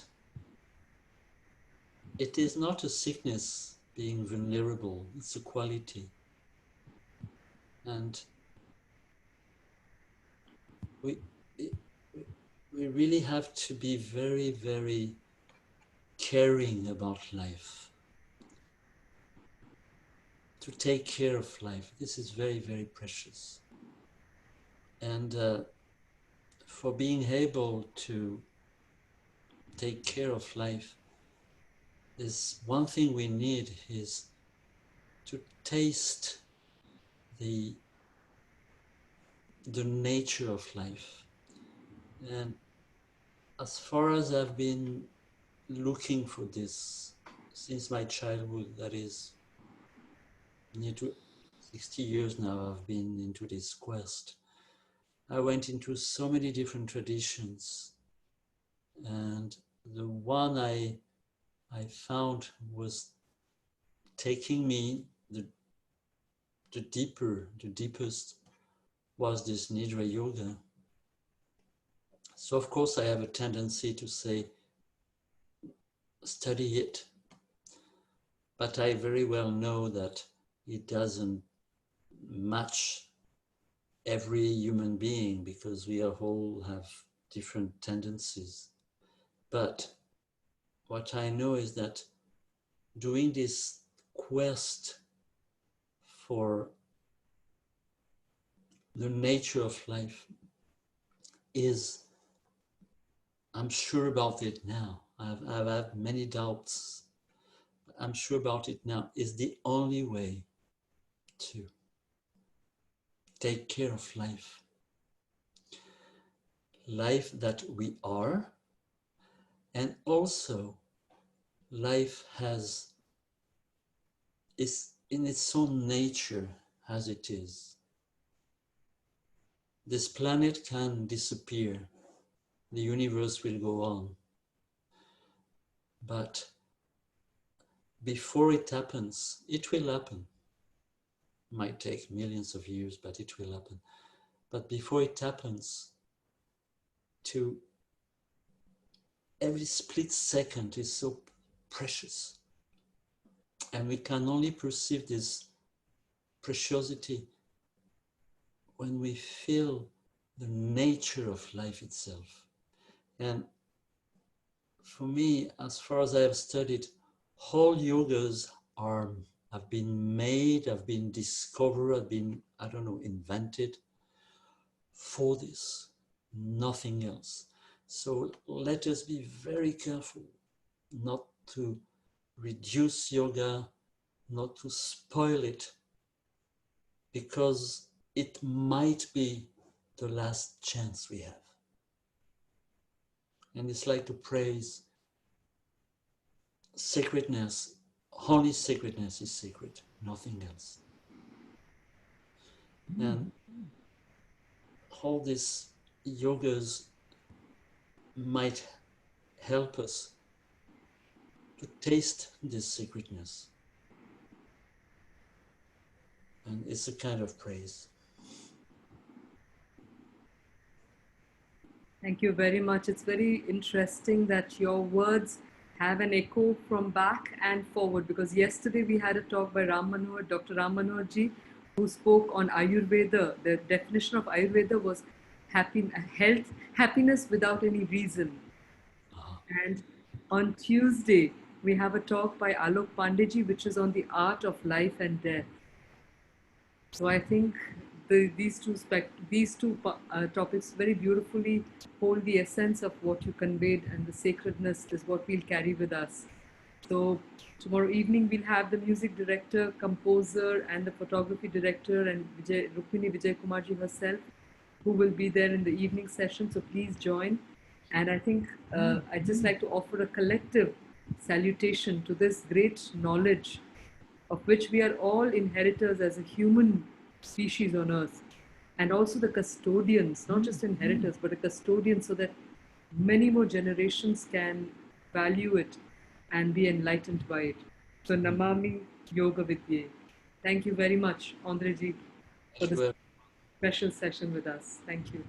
it is not a sickness being vulnerable, it's a quality. And we really have to be very, very caring about life, to take care of life. This is very, very precious. And for being able to take care of life, there's one thing we need is to taste the nature of life. And as far as I've been looking for this since my childhood, that is near to 60 years now, I've been into this quest. I went into so many different traditions, and the one I found was taking me the deepest was this Nidra yoga. So of course I have a tendency to say, study it, but I very well know that it doesn't match every human being because we all have different tendencies. But what I know is that doing this quest for the nature of life is, I'm sure about it now. I've had many doubts. I'm sure about it now, is the only way to take care of life. Life that we are, and also life is in its own nature as it is. This planet can disappear, the universe will go on. But before it happens, it will happen. It might take millions of years, but it will happen. But before it happens, to every split second is so precious. And we can only perceive this preciosity when we feel the nature of life itself. And for me, as far as I have studied, whole yogas have been made, have been discovered, have been, I don't know, invented for this, nothing else. So let us be very careful not to reduce yoga, not to spoil it, because it might be the last chance we have. And it's like to praise sacredness. Only sacredness is sacred, nothing else. And all these yogas might help us to taste this sacredness. And it's a kind of praise. Thank you very much. It's very interesting that your words have an echo from back and forward, because yesterday we had a talk by Dr. Ram Manohar ji, who spoke on Ayurveda. The definition of Ayurveda was health, happiness without any reason. And on Tuesday, we have a talk by Alok Pandey ji, which is on the art of life and death. So I think these two topics very beautifully hold the essence of what you conveyed, and the sacredness is what we'll carry with us. So tomorrow evening we'll have the music director, composer, and the photography director, and Rukmini Vijay Kumarji herself, who will be there in the evening session. So please join. And I think I'd just like to offer a collective salutation to this great knowledge of which we are all inheritors as a human species on earth, and also the custodians, not just inheritors, but a custodian, so that many more generations can value it and be enlightened by it. So Namami Yoga Vidye. Thank you very much, Andreji, for this special session with us. Thank you.